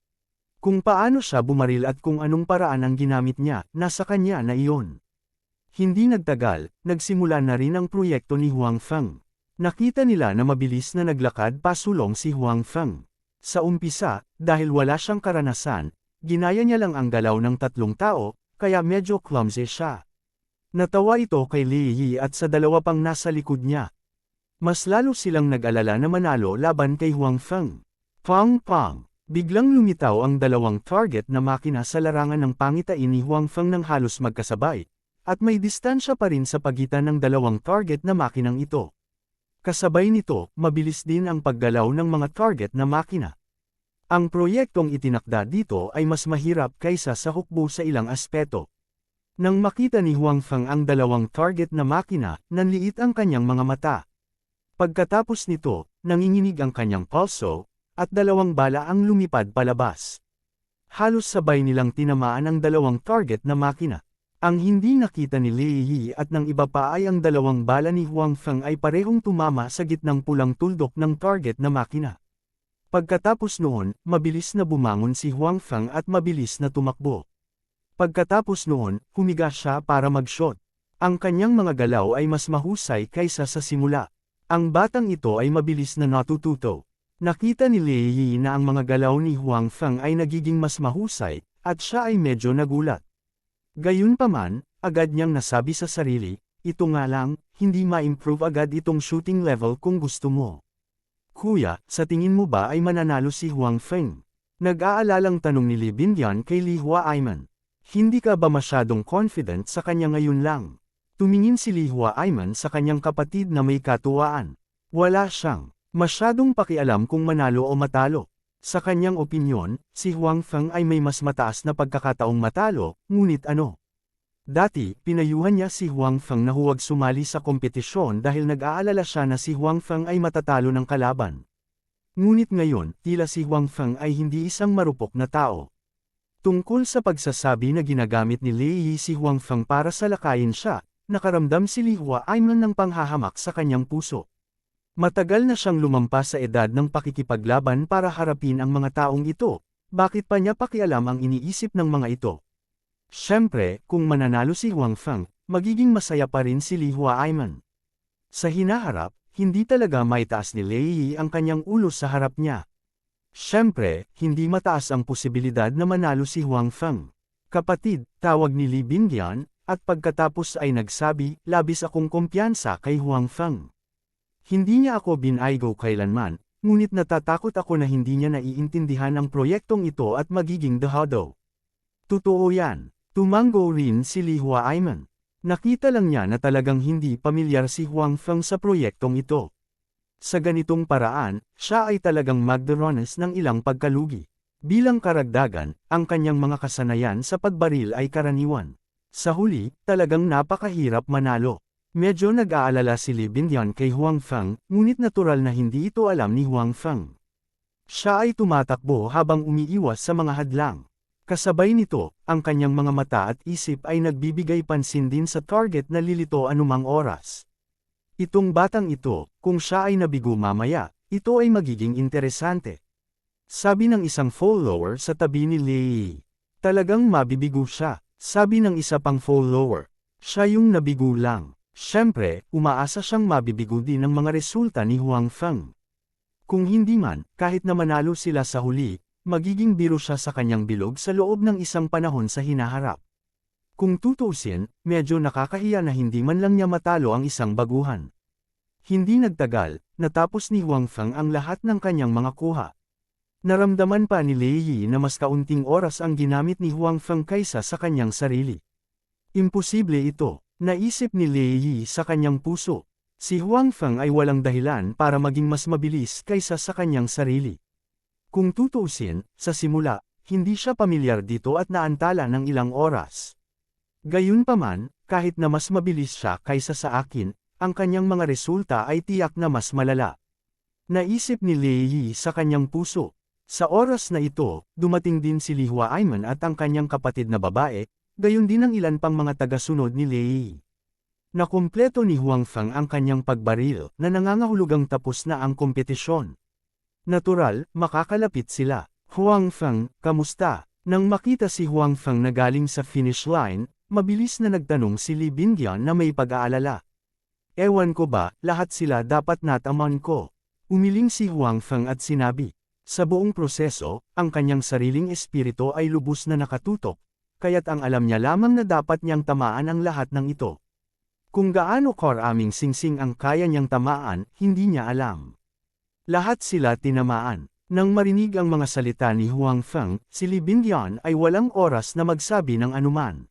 Kung paano siya bumaril at kung anong paraan ang ginamit niya, nasa kanya na iyon. Hindi nagtagal, nagsimula na rin ang proyekto ni Huang Feng. Nakita nila na mabilis na naglakad pasulong si Huang Feng. Sa umpisa, dahil wala siyang karanasan, ginaya niya lang ang galaw ng 3 tao, kaya medyo clumsy siya. Natawa ito kay Lei Yi at sa dalawa pang nasa likod niya. Mas lalo silang nag-alala na manalo laban kay Huang Feng. Pang pang! Biglang lumitaw ang dalawang target na makina sa larangan ng pangitain ni Huang Feng ng halos magkasabay, at may distansya pa rin sa pagitan ng dalawang target na makinang ito. Kasabay nito, mabilis din ang paggalaw ng mga target na makina. Ang proyektong itinakda dito ay mas mahirap kaysa sa hukbo sa ilang aspeto. Nang makita ni Huang Feng ang dalawang target na makina, nanliit ang kanyang mga mata. Pagkatapos nito, nanginginig ang kanyang pulso, at 2 bala ang lumipad palabas. Halos sabay nilang tinamaan ang dalawang target na makina. Ang hindi nakita ni Lei Yi at ng iba pa ay ang 2 bala ni Huang Feng ay parehong tumama sa gitnang pulang tuldok ng target na makina. Pagkatapos noon, mabilis na bumangon si Huang Feng at mabilis na tumakbo. Pagkatapos noon, humiga siya para mag-shot. Ang kanyang mga galaw ay mas mahusay kaysa sa simula. Ang batang ito ay mabilis na natututo. Nakita ni Lei Yi na ang mga galaw ni Huang Feng ay nagiging mas mahusay, at siya ay medyo nagulat. Gayunpaman, agad niyang nasabi sa sarili, ito nga lang, hindi ma-improve agad itong shooting level kung gusto mo. Kuya, sa tingin mo ba ay mananalo si Huang Feng? Nag-aalalang tanong ni Li Binyan kay Li Huaiman. Hindi ka ba masyadong confident sa kanya ngayon lang? Tumingin si Li Huaiman sa kanyang kapatid na may katuwaan. Wala siyang masyadong pakialam kung manalo o matalo. Sa kanyang opinyon, si Huang Feng ay may mas mataas na pagkakataong matalo, ngunit ano? Dati, pinayuhan niya si Huang Feng na huwag sumali sa kompetisyon dahil nag-aalala siya na si Huang Feng ay matatalo ng kalaban. Ngunit ngayon, tila si Huang Feng ay hindi isang marupok na tao. Tungkol sa pagsasabi na ginagamit ni Lei Yi si Huang Feng para salakayin siya, nakaramdam si Li Huaiman ng panghahamak sa kanyang puso. Matagal na siyang lumampas sa edad ng pakikipaglaban para harapin ang mga taong ito, bakit pa niya pakialam ang iniisip ng mga ito? Siyempre, kung mananalo si Huang Feng, magiging masaya pa rin si Li Huaiman. Sa hinaharap, hindi talaga maitaas ni Lei Yi ang kanyang ulo sa harap niya. Siyempre, hindi mataas ang posibilidad na manalo si Huang Feng. Kapatid, tawag ni Li Binyan, at pagkatapos ay nagsabi, labis akong kumpiyansa kay Huang Feng. Hindi niya ako binaygo kailanman, ngunit natatakot ako na hindi niya naiintindihan ang proyektong ito at magiging dehado. Totoo yan. Tumango rin si Li Huaiman. Nakita lang niya na talagang hindi pamilyar si Huang Feng sa proyektong ito. Sa ganitong paraan, siya ay talagang magdaranas ng ilang pagkalugi. Bilang karagdagan, ang kanyang mga kasanayan sa pagbaril ay karaniwan. Sa huli, talagang napakahirap manalo. Medyo nag-aalala si Li Binyan kay Huang Feng, ngunit natural na hindi ito alam ni Huang Feng. Siya ay tumatakbo habang umiiwas sa mga hadlang. Kasabay nito, ang kanyang mga mata at isip ay nagbibigay pansin din sa target na lilito anumang oras. Itong batang ito, kung siya ay nabigo mamaya, ito ay magiging interesante. Sabi ng isang follower sa tabi ni Lei Yi. Talagang mabibigo siya. Sabi ng isa pang follower. Siya yung nabigo lang. Siyempre, umaasa siyang mabibigo din ng mga resulta ni Huang Feng. Kung hindi man, kahit na manalo sila sa huli, magiging biro siya sa kanyang bilog sa loob ng isang panahon sa hinaharap. Kung tutuusin, medyo nakakahiya na hindi man lang niya matalo ang isang baguhan. Hindi nagtagal, natapos ni Huang Feng ang lahat ng kanyang mga kuha. Naramdaman pa ni Lei Yi na mas kaunting oras ang ginamit ni Huang Feng kaysa sa kanyang sarili. Imposible ito, naisip ni Lei Yi sa kanyang puso. Si Huang Feng ay walang dahilan para maging mas mabilis kaysa sa kanyang sarili. Kung tutuusin, sa simula, hindi siya pamilyar dito at naantala ng ilang oras. Gayunpaman, kahit na mas mabilis siya kaysa sa akin, ang kanyang mga resulta ay tiyak na mas malala. Naisip ni Lei Yi sa kanyang puso. Sa oras na ito, dumating din si Li Huaiman at ang kanyang kapatid na babae, gayon din ang ilan pang mga taga-sunod ni Lei Yi. Nakumpleto ni Huang Feng ang kanyang pagbaril na nangangahulugang tapos na ang kompetisyon. Natural, makakalapit sila. Huang Feng, kamusta? Nang makita si Huang Feng na galing sa finish line, mabilis na nagtanong si Li Bingyan na may pag-aalala. Ewan ko ba, lahat sila dapat nataman ko. Umiling si Huang Feng at sinabi. Sa buong proseso, ang kanyang sariling espiritu ay lubos na nakatutok, kaya't ang alam niya lamang na dapat niyang tamaan ang lahat ng ito. Kung gaano karaming singsing ang kaya niyang tamaan, hindi niya alam. Lahat sila tinamaan. Nang marinig ang mga salita ni Huang Feng, si Li Bingyan ay walang oras na magsabi ng anuman.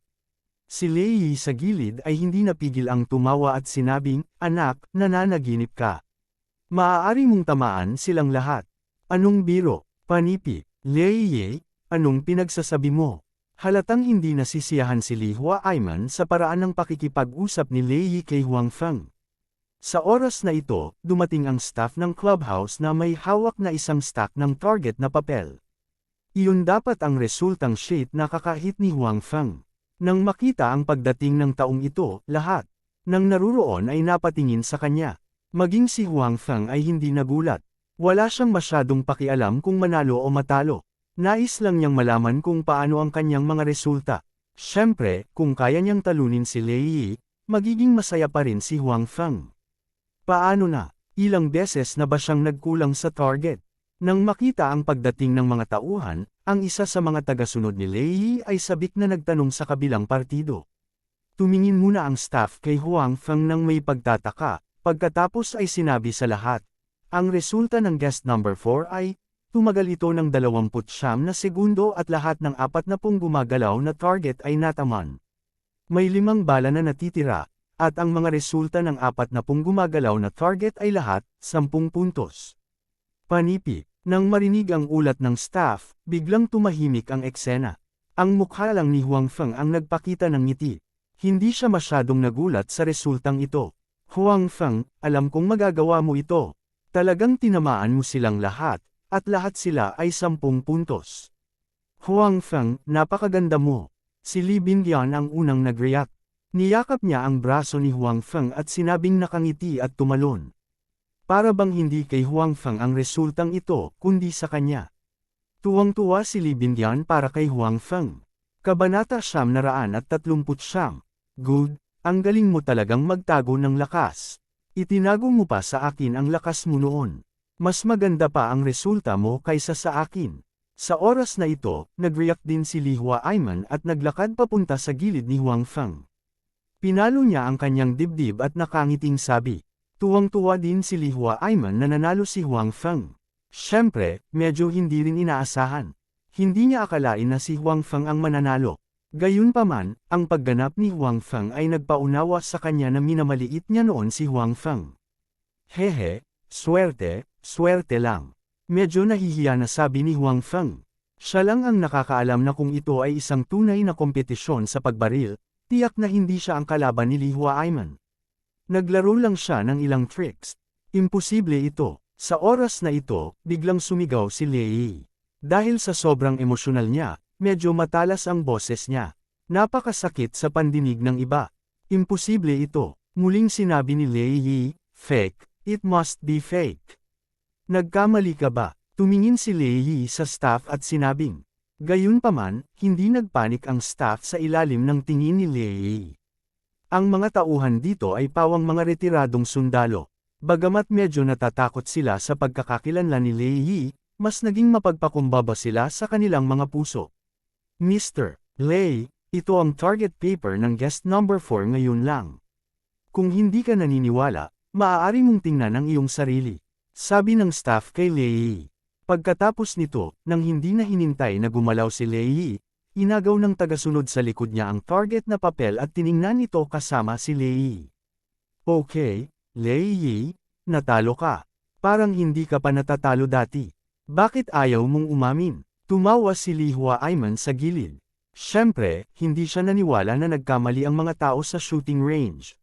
Si Lei Yi sa gilid ay hindi napigil ang tumawa at sinabing, "Anak, nananaginip ka. Maaari mong tamaan silang lahat." Anong biro? Panipi. Lei Yi, anong pinagsasabi mo? Halatang hindi nasisiyahan si Li Huaiman sa paraan ng pakikipag-usap ni Lei Yi kay Huang Feng. Sa oras na ito, dumating ang staff ng clubhouse na may hawak na isang stack ng target na papel. Iyon dapat ang resultang sheet na kakahit ni Huang Feng. Nang makita ang pagdating ng taong ito, lahat ng naruroon ay napatingin sa kanya. Maging si Huang Feng ay hindi nagulat. Wala siyang masyadong pakialam kung manalo o matalo. Nais lang niyang malaman kung paano ang kanyang mga resulta. Siyempre, kung kaya niyang talunin si Lei Yi, magiging masaya pa rin si Huang Feng. Paano na? Ilang beses na ba siyang nagkulang sa target? Nang makita ang pagdating ng mga tauhan, ang isa sa mga tagasunod ni Lei Yi ay sabik na nagtanong sa kabilang partido. Tumingin muna ang staff kay Huang Feng nang may pagtataka, pagkatapos ay sinabi sa lahat. Ang resulta ng guest number 4 ay, tumagal ito ng 29 na segundo at lahat ng 40 gumagalaw na target ay nataman. May 5 bala na natitira, at ang mga resulta ng 40 gumagalaw na target ay lahat, 10 puntos. Panipi, nang marinig ang ulat ng staff, biglang tumahimik ang eksena. Ang mukha lang ni Huang Feng ang nagpakita ng ngiti. Hindi siya masyadong nagulat sa resultang ito. Huang Feng, alam kong magagawa mo ito. Talagang tinamaan mo silang lahat, at lahat sila ay 10 puntos. Huang Feng, napakaganda mo. Si Li Bingyan ang unang nag-react. Niyakap niya ang braso ni Huang Feng at sinabing nakangiti at tumalon. Para bang hindi kay Huang Feng ang resultang ito, kundi sa kanya. Tuwang-tuwa si Li Bingyan para kay Huang Feng. Kabanata 939. Good, ang galing mo talagang magtago ng lakas. Itinago mo pa sa akin ang lakas mo noon. Mas maganda pa ang resulta mo kaysa sa akin. Sa oras na ito, nag-react din si Li Huaiman at naglakad papunta sa gilid ni Huang Feng. Pinalo niya ang kanyang dibdib at nakangiting sabi. Tuwang-tuwa din si Li Huaiman na nanalo si Huang Feng. Siyempre, medyo hindi rin inaasahan. Hindi niya akalain na si Huang Feng ang mananalo. Gayunpaman, ang pagganap ni Huang Feng ay nagpaunawa sa kanya na minamaliit niya noon si Huang Feng. Hehe, swerte, swerte lang. Medyo nahihiya na sabi ni Huang Feng. Siya lang ang nakakaalam na kung ito ay isang tunay na kompetisyon sa pagbaril, tiyak na hindi siya ang kalaban ni Li Huaiman. Naglaro lang siya ng ilang tricks. Imposible ito. Sa oras na ito, biglang sumigaw si Lei Yi. Dahil sa sobrang emosyonal niya, medyo matalas ang boses niya. Napakasakit sa pandinig ng iba. Imposible ito. Muling sinabi ni Lei Yi, fake, it must be fake. Nagkamali ka ba? Tumingin si Lei Yi sa staff at sinabing. Gayunpaman, hindi nagpanik ang staff sa ilalim ng tingin ni Lei. Ang mga tauhan dito ay pawang mga retiradong sundalo. Bagamat medyo natatakot sila sa pagkakakilanlan ni Lei, mas naging mapagpakumbaba sila sa kanilang mga puso. Mr. Lei, ito ang target paper ng guest number 4 ngayon lang. Kung hindi ka naniniwala, maaari mong tingnan ang iyong sarili. Sabi ng staff kay Lei. Pagkatapos nito, nang hindi na hinintay na gumalaw si Lei, inagaw ng tagasunod sa likod niya ang target na papel at tiningnan ito kasama si Lei. Okay, Lei, natalo ka. Parang hindi ka pa natatalo dati. Bakit ayaw mong umamin? Tumawa si Li Huaiman sa gilid. Siyempre, hindi siya naniwala na nagkamali ang mga tao sa shooting range.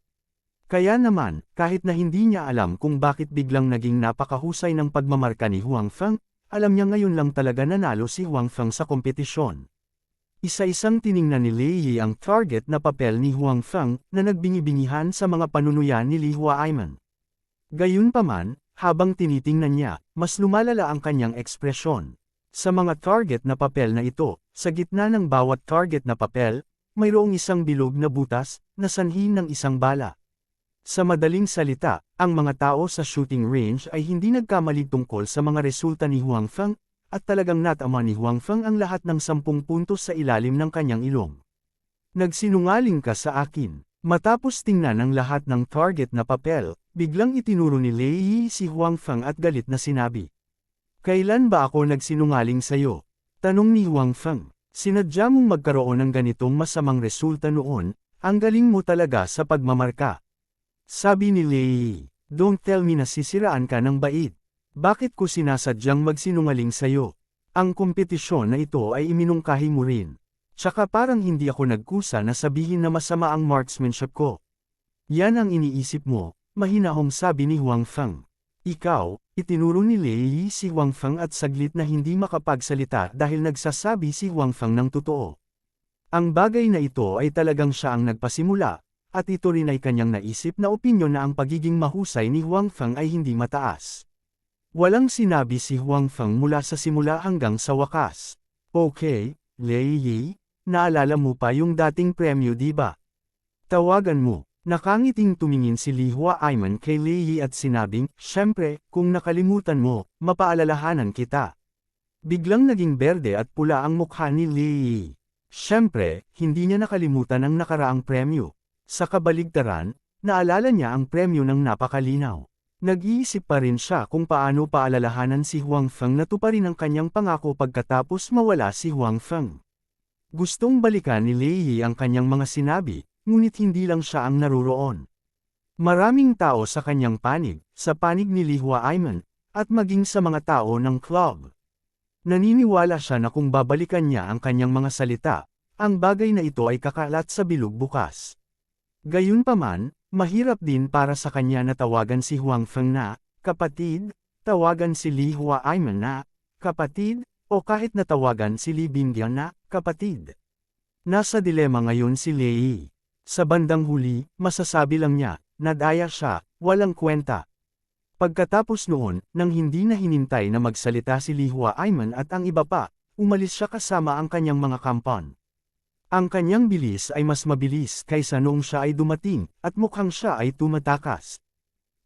Kaya naman, kahit na hindi niya alam kung bakit biglang naging napakahusay ng pagmamarka ni Huang Feng, alam niya ngayon lang talaga nanalo si Huang Feng sa kompetisyon. Isa-isang tiningnan ni Lei ang target na papel ni Huang Feng na nagbingi-bingihan sa mga panunuyan ni Li Huaiman. Gayunpaman, habang tinitingnan niya, mas lumalala ang kanyang ekspresyon. Sa mga target na papel na ito, sa gitna ng bawat target na papel, mayroong isang bilog na butas na sanhi ng isang bala. Sa madaling salita, ang mga tao sa shooting range ay hindi nagkamali tungkol sa mga resulta ni Huang Feng, at talagang natama ni Huang Feng ang lahat ng 10 puntos sa ilalim ng kanyang ilong. Nagsinungaling ka sa akin. Matapos tingnan ang lahat ng target na papel, biglang itinuro ni Lei si Huang Feng at galit na sinabi. Kailan ba ako nagsinungaling sa'yo? Tanong ni Huang Feng. Sinadya mong magkaroon ng ganitong masamang resulta noon, ang galing mo talaga sa pagmamarka. Sabi ni Lei, don't tell me na sisiraan ka ng bait. Bakit ko sinasadyang magsinungaling sa'yo? Ang kompetisyon na ito ay iminungkahi mo rin. Tsaka parang hindi ako nagkusa na sabihin na masama ang marksmanship ko. Yan ang iniisip mo, mahinahong sabi ni Huang Feng. Ikaw, itinuro ni Lei si Huang Feng at saglit na hindi makapagsalita dahil nagsasabi si Huang Feng ng totoo. Ang bagay na ito ay talagang siya ang nagpasimula, at ito rin ay kanyang naisip na opinyon na ang pagiging mahusay ni Huang Feng ay hindi mataas. Walang sinabi si Huang Feng mula sa simula hanggang sa wakas. Okay, Lei, naalala mo pa yung dating premyo di ba? Tawagan mo. Nakangiting tumingin si Li Huaiman kay Lei at sinabing, syempre, kung nakalimutan mo, mapaalalahanan kita. Biglang naging berde at pula ang mukha ni Lei. Syempre, hindi niya nakalimutan ang nakaraang premyo. Sa kabaligtaran, naalala niya ang premyo ng napakalinaw. Nag-iisip pa rin siya kung paano paalalahanan si Huang Feng na tuparin ang kanyang pangako pagkatapos mawala si Huang Feng. Gustong balikan ni Lei ang kanyang mga sinabi, ngunit hindi lang siya ang naruroon. Maraming tao sa kanyang panig, sa panig ni Li Huaiman, at maging sa mga tao ng club. Naniniwala siya na kung babalikan niya ang kanyang mga salita, ang bagay na ito ay kakalat sa bilog bukas. Gayunpaman, mahirap din para sa kanya na tawagan si Huang Feng na, kapatid, tawagan si Li Huaiman na, kapatid, o kahit na tawagan si Li Bingyan na, kapatid. Nasa dilema ngayon si Lei. Sa bandang huli, masasabi lang niya, nadaya siya, walang kwenta. Pagkatapos noon, nang hindi na hinintay na magsalita si Li Huaiman at ang iba pa, umalis siya kasama ang kanyang mga kampon. Ang kanyang bilis ay mas mabilis kaysa noong siya ay dumating, at mukhang siya ay tumatakas.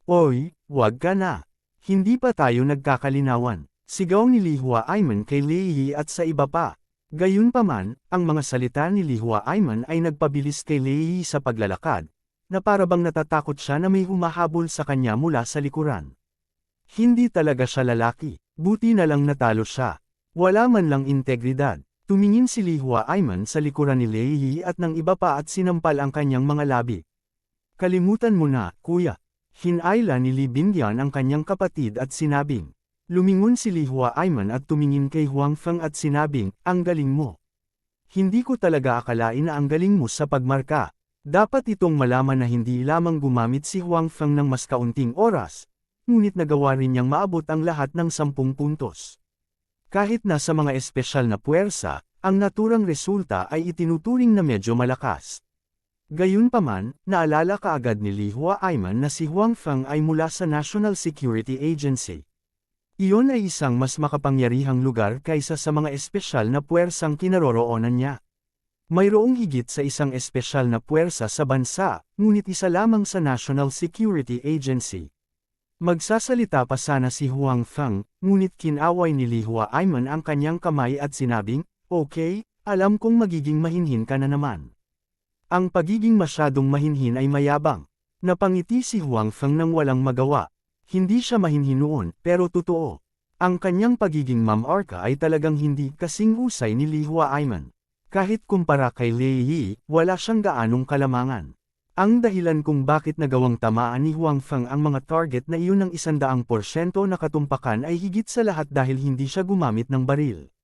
Oy, wag ka na. Hindi pa tayo nagkakalinawan. Sigaw ni Li Huaiman kay Lei at sa iba pa. Gayunpaman, ang mga salita ni Li Huaiman ay nagpabilis kay Lei sa paglalakad, na parabang natatakot siya na may humahabol sa kanya mula sa likuran. Hindi talaga siya lalaki, buti na lang natalo siya. Wala man lang integridad. Tumingin si Li Huaiman sa likuran ni Lei at ng iba pa at sinampal ang kanyang mga labi. Kalimutan mo na, kuya. Hinayla ni Li Bingyan ang kanyang kapatid at sinabing. Lumingon si Li Huaiman at tumingin kay Huang Feng at sinabing, ang galing mo. Hindi ko talaga akalain na ang galing mo sa pagmarka. Dapat itong malaman na hindi lamang gumamit si Huang Feng ng mas kaunting oras, ngunit nagawa rin niyang maabot ang lahat ng 10 puntos. Kahit na sa mga espesyal na puwersa, ang naturang resulta ay itinuturing na medyo malakas. Gayunpaman, naalala kaagad ni Li Huaiman na si Huang Feng ay mula sa National Security Agency. Iyon ay isang mas makapangyarihang lugar kaysa sa mga espesyal na puwersang kinaroroonan niya. Mayroong higit sa isang espesyal na puwersa sa bansa, ngunit isa lamang sa National Security Agency. Magsasalita pa sana si Huang Feng, ngunit kinaway ni Li Huaiman ang kanyang kamay at sinabing, "Okay, alam kong magiging mahinhin ka na naman." Ang pagiging masyadong mahinhin ay mayabang. Napangiti si Huang Feng nang walang magawa. Hindi siya mahinhin noon, pero totoo. Ang kanyang pagiging ma'am-arka ay talagang hindi kasing husay ni Li Huaiman. Kahit kumpara kay Lei Yi, wala siyang gaanong kalamangan. Ang dahilan kung bakit nagawang tamaan ni Huang Feng ang mga target na iyon ng 100% na katumpakan ay higit sa lahat dahil hindi siya gumamit ng baril.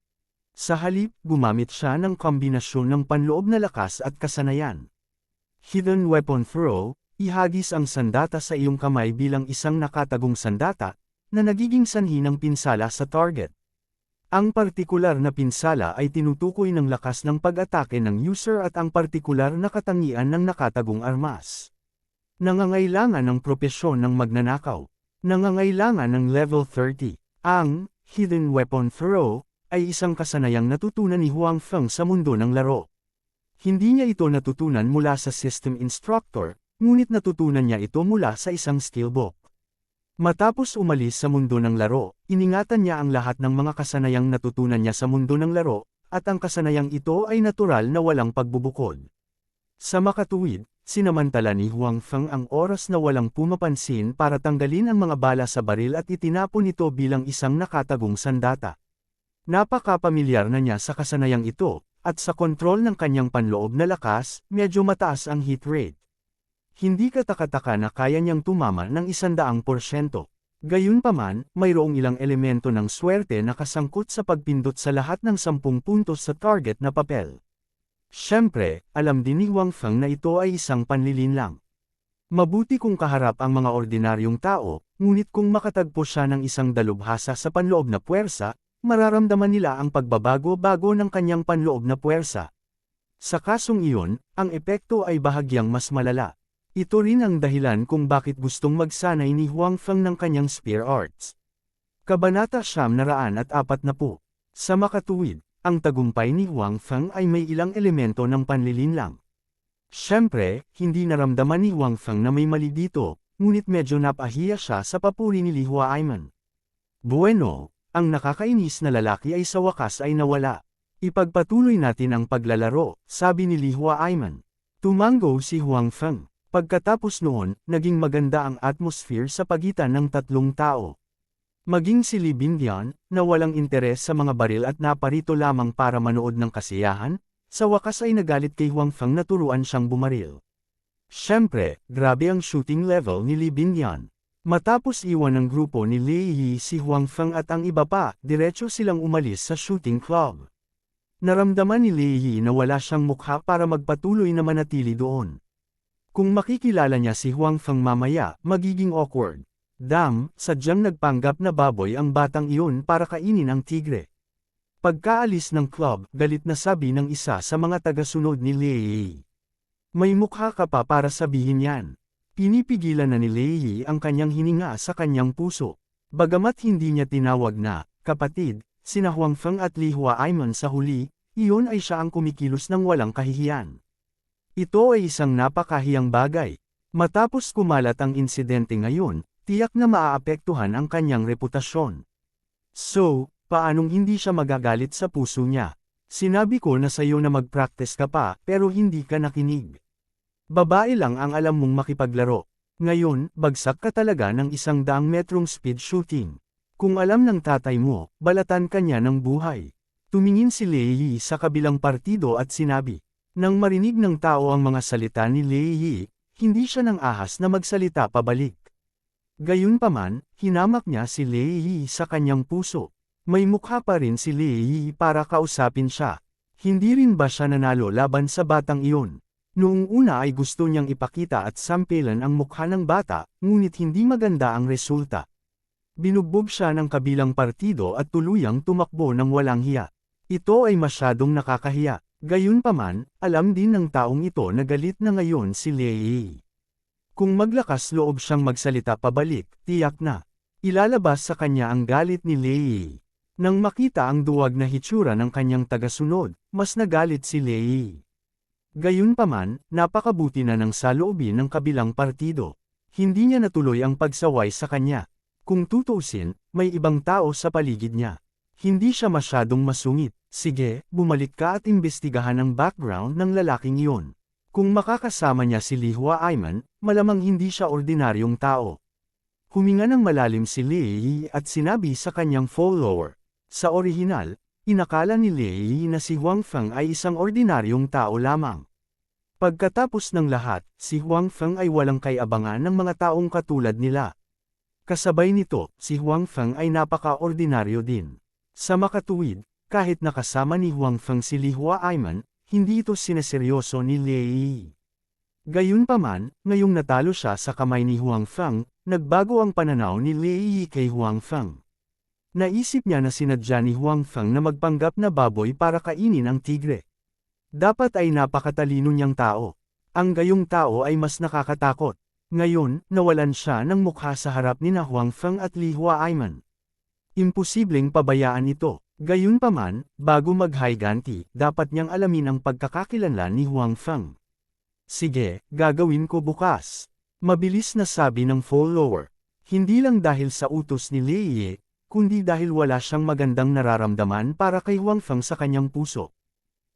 Sa halip, gumamit siya ng kombinasyon ng panloob na lakas at kasanayan. Hidden Weapon Throw, ihagis ang sandata sa iyong kamay bilang isang nakatagong sandata, na nagiging sanhi ng pinsala sa target. Ang partikular na pinsala ay tinutukoy ng lakas ng pag-atake ng user at ang partikular na katangian ng nakatagong armas. Nangangailangan ng propesyon ng magnanakaw. Nangangailangan ng level 30. Ang Hidden Weapon Throw ay isang kasanayang natutunan ni Huang Feng sa mundo ng laro. Hindi niya ito natutunan mula sa system instructor, ngunit natutunan niya ito mula sa isang skillbook. Matapos umalis sa mundo ng laro, iningatan niya ang lahat ng mga kasanayang natutunan niya sa mundo ng laro, at ang kasanayang ito ay natural na walang pagbubukod. Sa makatuwid, sinamantala ni Huang Feng ang oras na walang pumapansin para tanggalin ang mga bala sa baril at itinapon ito bilang isang nakatagong sandata. Napakapamilyar na niya sa kasanayang ito, at sa kontrol ng kanyang panloob na lakas, medyo mataas ang hit rate. Hindi katakataka na kaya niyang tumama ng 100%. Gayunpaman, mayroong ilang elemento ng swerte na kasangkot sa pagpindot sa lahat ng 10 puntos sa target na papel. Siyempre, alam din ni Huang Feng na ito ay isang panlilinlang. Mabuti kung kaharap ang mga ordinaryong tao, ngunit kung makatagpo siya ng isang dalubhasa sa panloob na puwersa, mararamdaman nila ang pagbabago-bago ng kanyang panloob na puwersa. Sa kasong iyon, ang epekto ay bahagyang mas malala. Ito rin ang dahilan kung bakit gustong magsanay ni Huang Feng ng kanyang spear arts. Kabanata 940. Sa makatuwid, ang tagumpay ni Huang Feng ay may ilang elemento ng panlilinlang. Siyempre, hindi naramdaman ni Huang Feng na may mali dito, ngunit medyo napahiya siya sa papuri ni Li Huaiman. Bueno, ang nakakainis na lalaki ay sa wakas ay nawala. Ipagpatuloy natin ang paglalaro, sabi ni Li Huaiman. Tumango si Huang Feng. Pagkatapos noon, naging maganda ang atmosphere sa pagitan ng tatlong tao. Maging si Li Bindian, na walang interes sa mga baril at naparito lamang para manood ng kasiyahan, sa wakas ay nagalit kay Huang Feng na turuan siyang bumaril. Siyempre, grabe ang shooting level ni Li Bindian. Matapos iwan ng grupo ni Lei Yi si Huang Feng at ang iba pa, diretso silang umalis sa shooting club. Naramdaman ni Lei Yi na wala siyang mukha para magpatuloy na manatili doon. Kung makikilala niya si Huang Feng mamaya, magiging awkward. Sadyang nagpanggap na baboy ang batang iyon para kainin ang tigre. Pagkaalis ng club, galit na sabi ng isa sa mga tagasunod ni Lei Yi. May mukha ka pa para sabihin yan. Pinipigilan na ni Lei Yi ang kanyang hininga sa kanyang puso. Bagamat hindi niya tinawag na, kapatid, sina Huang Feng at Li Huaiman sa huli, iyon ay siya ang kumikilos ng walang kahihiyan. Ito ay isang napakahiyang bagay. Matapos kumalat ang insidente ngayon, tiyak na maaapektuhan ang kanyang reputasyon. So, paanong hindi siya magagalit sa puso niya? Sinabi ko na sa'yo na mag-practice ka pa, pero hindi ka nakinig. Babae lang ang alam mong makipaglaro. Ngayon, bagsak ka talaga ng 100 metrong speed shooting. Kung alam ng tatay mo, balatan ka niya ng buhay. Tumingin si Lei Yi sa kabilang partido at sinabi. Nang marinig ng tao ang mga salita ni Lei Yi, hindi siya nang ahas na magsalita pabalik. Gayunpaman, hinamak niya si Lei Yi sa kanyang puso. May mukha pa rin si Lei Yi para kausapin siya. Hindi rin ba siya nanalo laban sa batang iyon? Noong una ay gusto niyang ipakita at sampilan ang mukha ng bata, ngunit hindi maganda ang resulta. Binugbog siya ng kabilang partido at tuluyang tumakbo ng walang hiya. Ito ay masyadong nakakahiya. Gayunpaman, alam din ng taong ito na galit na ngayon si Lei Yi. Kung maglakas loob siyang magsalita pabalik, tiyak na. Ilalabas sa kanya ang galit ni Lei. Nang makita ang duwag na hitsura ng kanyang tagasunod, mas nagalit si Lei. Gayunpaman, napakabuti na ng saloobin ng kabilang partido. Hindi niya natuloy ang pagsaway sa kanya. Kung tutuusin, may ibang tao sa paligid niya. Hindi siya masyadong masungit. Sige, bumalik ka at imbestigahan ang background ng lalaking iyon. Kung makakasama niya si Li Huaiman, malamang hindi siya ordinaryong tao. Huminga ng malalim si Lei at sinabi sa kanyang follower. Sa orihinal, inakala ni Lei na si Huang Feng ay isang ordinaryong tao lamang. Pagkatapos ng lahat, si Huang Feng ay walang kaiabangan ng mga taong katulad nila. Kasabay nito, si Huang Feng ay napaka-ordinaryo din. Sa makatuwid, kahit nakasama ni Huang Feng si Li Huaiman, hindi ito sineseryoso ni Lei. Gayunpaman, ngayong natalo siya sa kamay ni Huang Feng, nagbago ang pananaw ni Lei kay Huang Feng. Naisip niya na sinadya ni Huang Feng na magpanggap na baboy para kainin ang tigre. Dapat ay napakatalino niyang tao. Ang gayong tao ay mas nakakatakot. Ngayon, nawalan siya ng mukha sa harap ni na Huang Feng at Li Huaiman. Imposibleng pabayaan ito. Gayunpaman, bago maghiganti, dapat niyang alamin ang pagkakakilanlan ni Huang Feng. Sige, gagawin ko bukas. Mabilis na sabi ng follower. Hindi lang dahil sa utos ni Lei, kundi dahil wala siyang magandang nararamdaman para kay Huang Feng sa kanyang puso.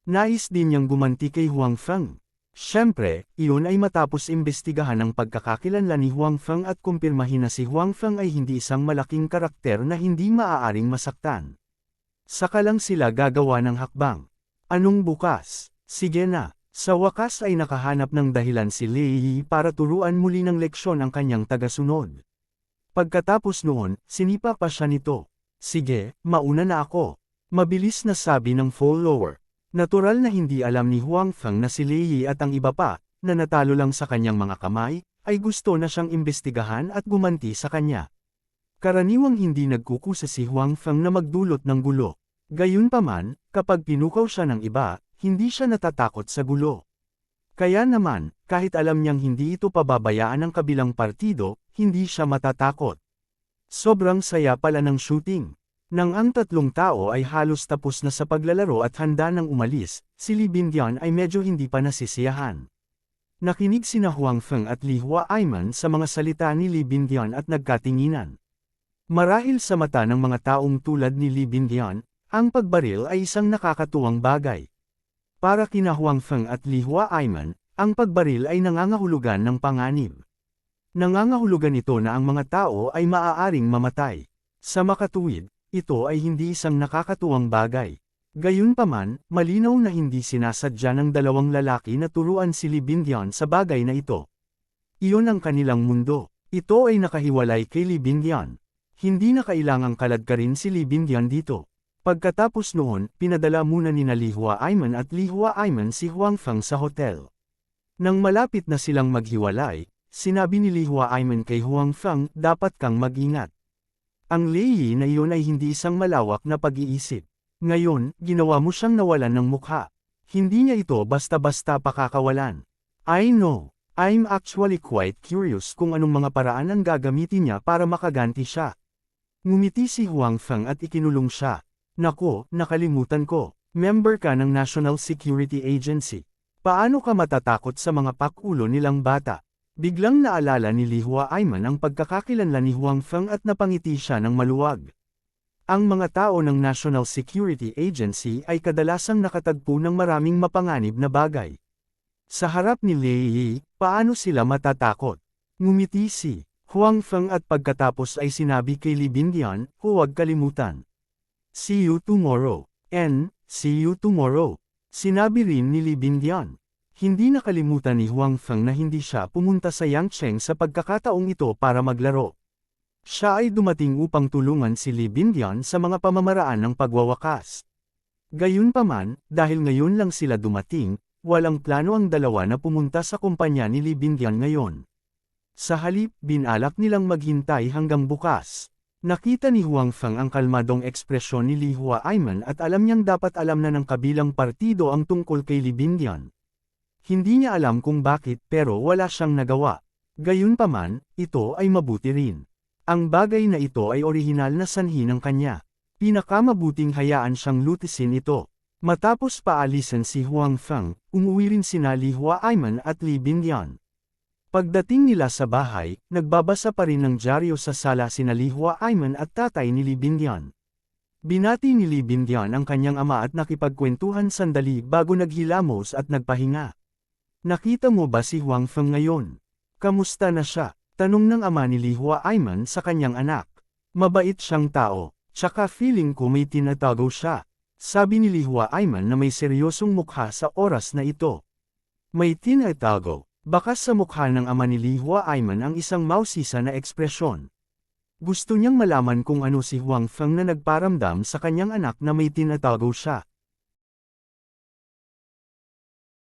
Nais din niyang gumanti kay Huang Feng. Siyempre, iyon ay matapos imbestigahan ang pagkakakilanlan ni Huang Feng at kumpirmahin na si Huang Feng ay hindi isang malaking karakter na hindi maaaring masaktan. Saka lang sila gagawa ng hakbang. Anong bukas? Sige na. Sa wakas ay nakahanap ng dahilan si Lei para turuan muli ng leksyon ang kanyang tagasunod. Pagkatapos noon, sinipa pa siya nito. Sige, mauna na ako. Mabilis na sabi ng follower. Natural na hindi alam ni Huang Feng na si Lei at ang iba pa, na natalo lang sa kanyang mga kamay, ay gusto na siyang imbestigahan at gumanti sa kanya. Karaniwang hindi nagkukusa si Huang Feng na magdulot ng gulo. Gayunpaman, kapag pinukaw siya ng iba, hindi siya natatakot sa gulo. Kaya naman, kahit alam niyang hindi ito pababayaan ng kabilang partido, hindi siya matatakot. Sobrang saya pala ng shooting. Nang ang tatlong tao ay halos tapos na sa paglalaro at handa nang umalis, si Li Bingyuan ay medyo hindi pa nasisiyahan. Nakinig sina Huang Feng at Li Huaiman sa mga salita ni Li Bingyuan at nagkatinginan. Marahil sa mata ng mga taong tulad ni Li Bingyuan, ang pagbaril ay isang nakakatuwang bagay. Para kina Huang Feng at Li Huaiman, ang pagbaril ay nangangahulugan ng panganib. Nangangahulugan ito na ang mga tao ay maaaring mamatay. Sa makatuwid, ito ay hindi isang nakakatuwang bagay. Gayunpaman, malinaw na hindi sinasadya ng dalawang lalaki na turuan si Li Bingyuan sa bagay na ito. Iyon ang kanilang mundo. Ito ay nakahiwalay kay Li Bingyuan. Hindi na kailangang kaladkarin si Li Bingyuan dito. Pagkatapos noon, pinadala muna ni Li Huaiman at Li Huaiman si Huang Feng sa hotel. Nang malapit na silang maghiwalay, sinabi ni Li Huaiman kay Huang Feng, dapat kang mag-ingat. Ang Lei na iyon ay hindi isang malawak na pag-iisip. Ngayon, ginawa mo siyang nawalan ng mukha. Hindi niya ito basta-basta pakakawalan. I know. I'm actually quite curious kung anong mga paraan ang gagamitin niya para makaganti siya. Ngumiti si Huang Feng at ikinulong siya. Nako, nakalimutan ko. Member ka ng National Security Agency. Paano ka matatakot sa mga pakulo nilang bata? Biglang naalala ni Li Huaiman ang pagkakakilanlan ni Huang Feng at napangiti siya ng maluwag. Ang mga tao ng National Security Agency ay kadalasang nakatagpo ng maraming mapanganib na bagay. Sa harap ni Lei, paano sila matatakot? Ngumiti si Huang Feng at pagkatapos ay sinabi kay Li Bingyuan, huwag kalimutan. See you tomorrow. See you tomorrow. Sinabi rin ni Li Bingyuan. Hindi nakalimutan ni Huang Feng na hindi siya pumunta sa Yangcheng sa pagkakataong ito para maglaro. Siya ay dumating upang tulungan si Li Bingyuan sa mga pamamaraan ng pagwawakas. Gayunpaman, dahil ngayon lang sila dumating, walang plano ang dalawa na pumunta sa kumpanya ni Li Bingyuan ngayon. Sa halip, binalak nilang maghintay hanggang bukas. Nakita ni Huang Feng ang kalmadong ekspresyon ni Li Huaiman at alam niyang dapat alam na ng kabilang partido ang tungkol kay Li Bingyuan. Hindi niya alam kung bakit pero wala siyang nagawa. Gayunpaman, ito ay mabuti rin. Ang bagay na ito ay orihinal na sanhi ng kanya. Pinakamabuting hayaan siyang lutisin ito. Matapos paalisan si Huang Feng, umuwi rin sina Li Huaiman at Li Bindian. Pagdating nila sa bahay, nagbabasa pa rin ng dyaryo sa sala sina Li Huaiman at tatay ni Li Bindian. Binati ni Li Bindian ang kanyang ama at nakipagkwentuhan sandali bago naghilamos at nagpahinga. Nakita mo ba si Huang Feng ngayon? Kamusta na siya? Tanong ng ama ni Li Huaiman sa kanyang anak. Mabait siyang tao, tsaka feeling ko may tinatago siya. Sabi ni Li Huaiman na may seryosong mukha sa oras na ito. May tinatago, baka sa mukha ng ama ni Li Huaiman ang isang mausisa na ekspresyon. Gusto niyang malaman kung ano si Huang Feng na nagparamdam sa kanyang anak na may tinatago siya.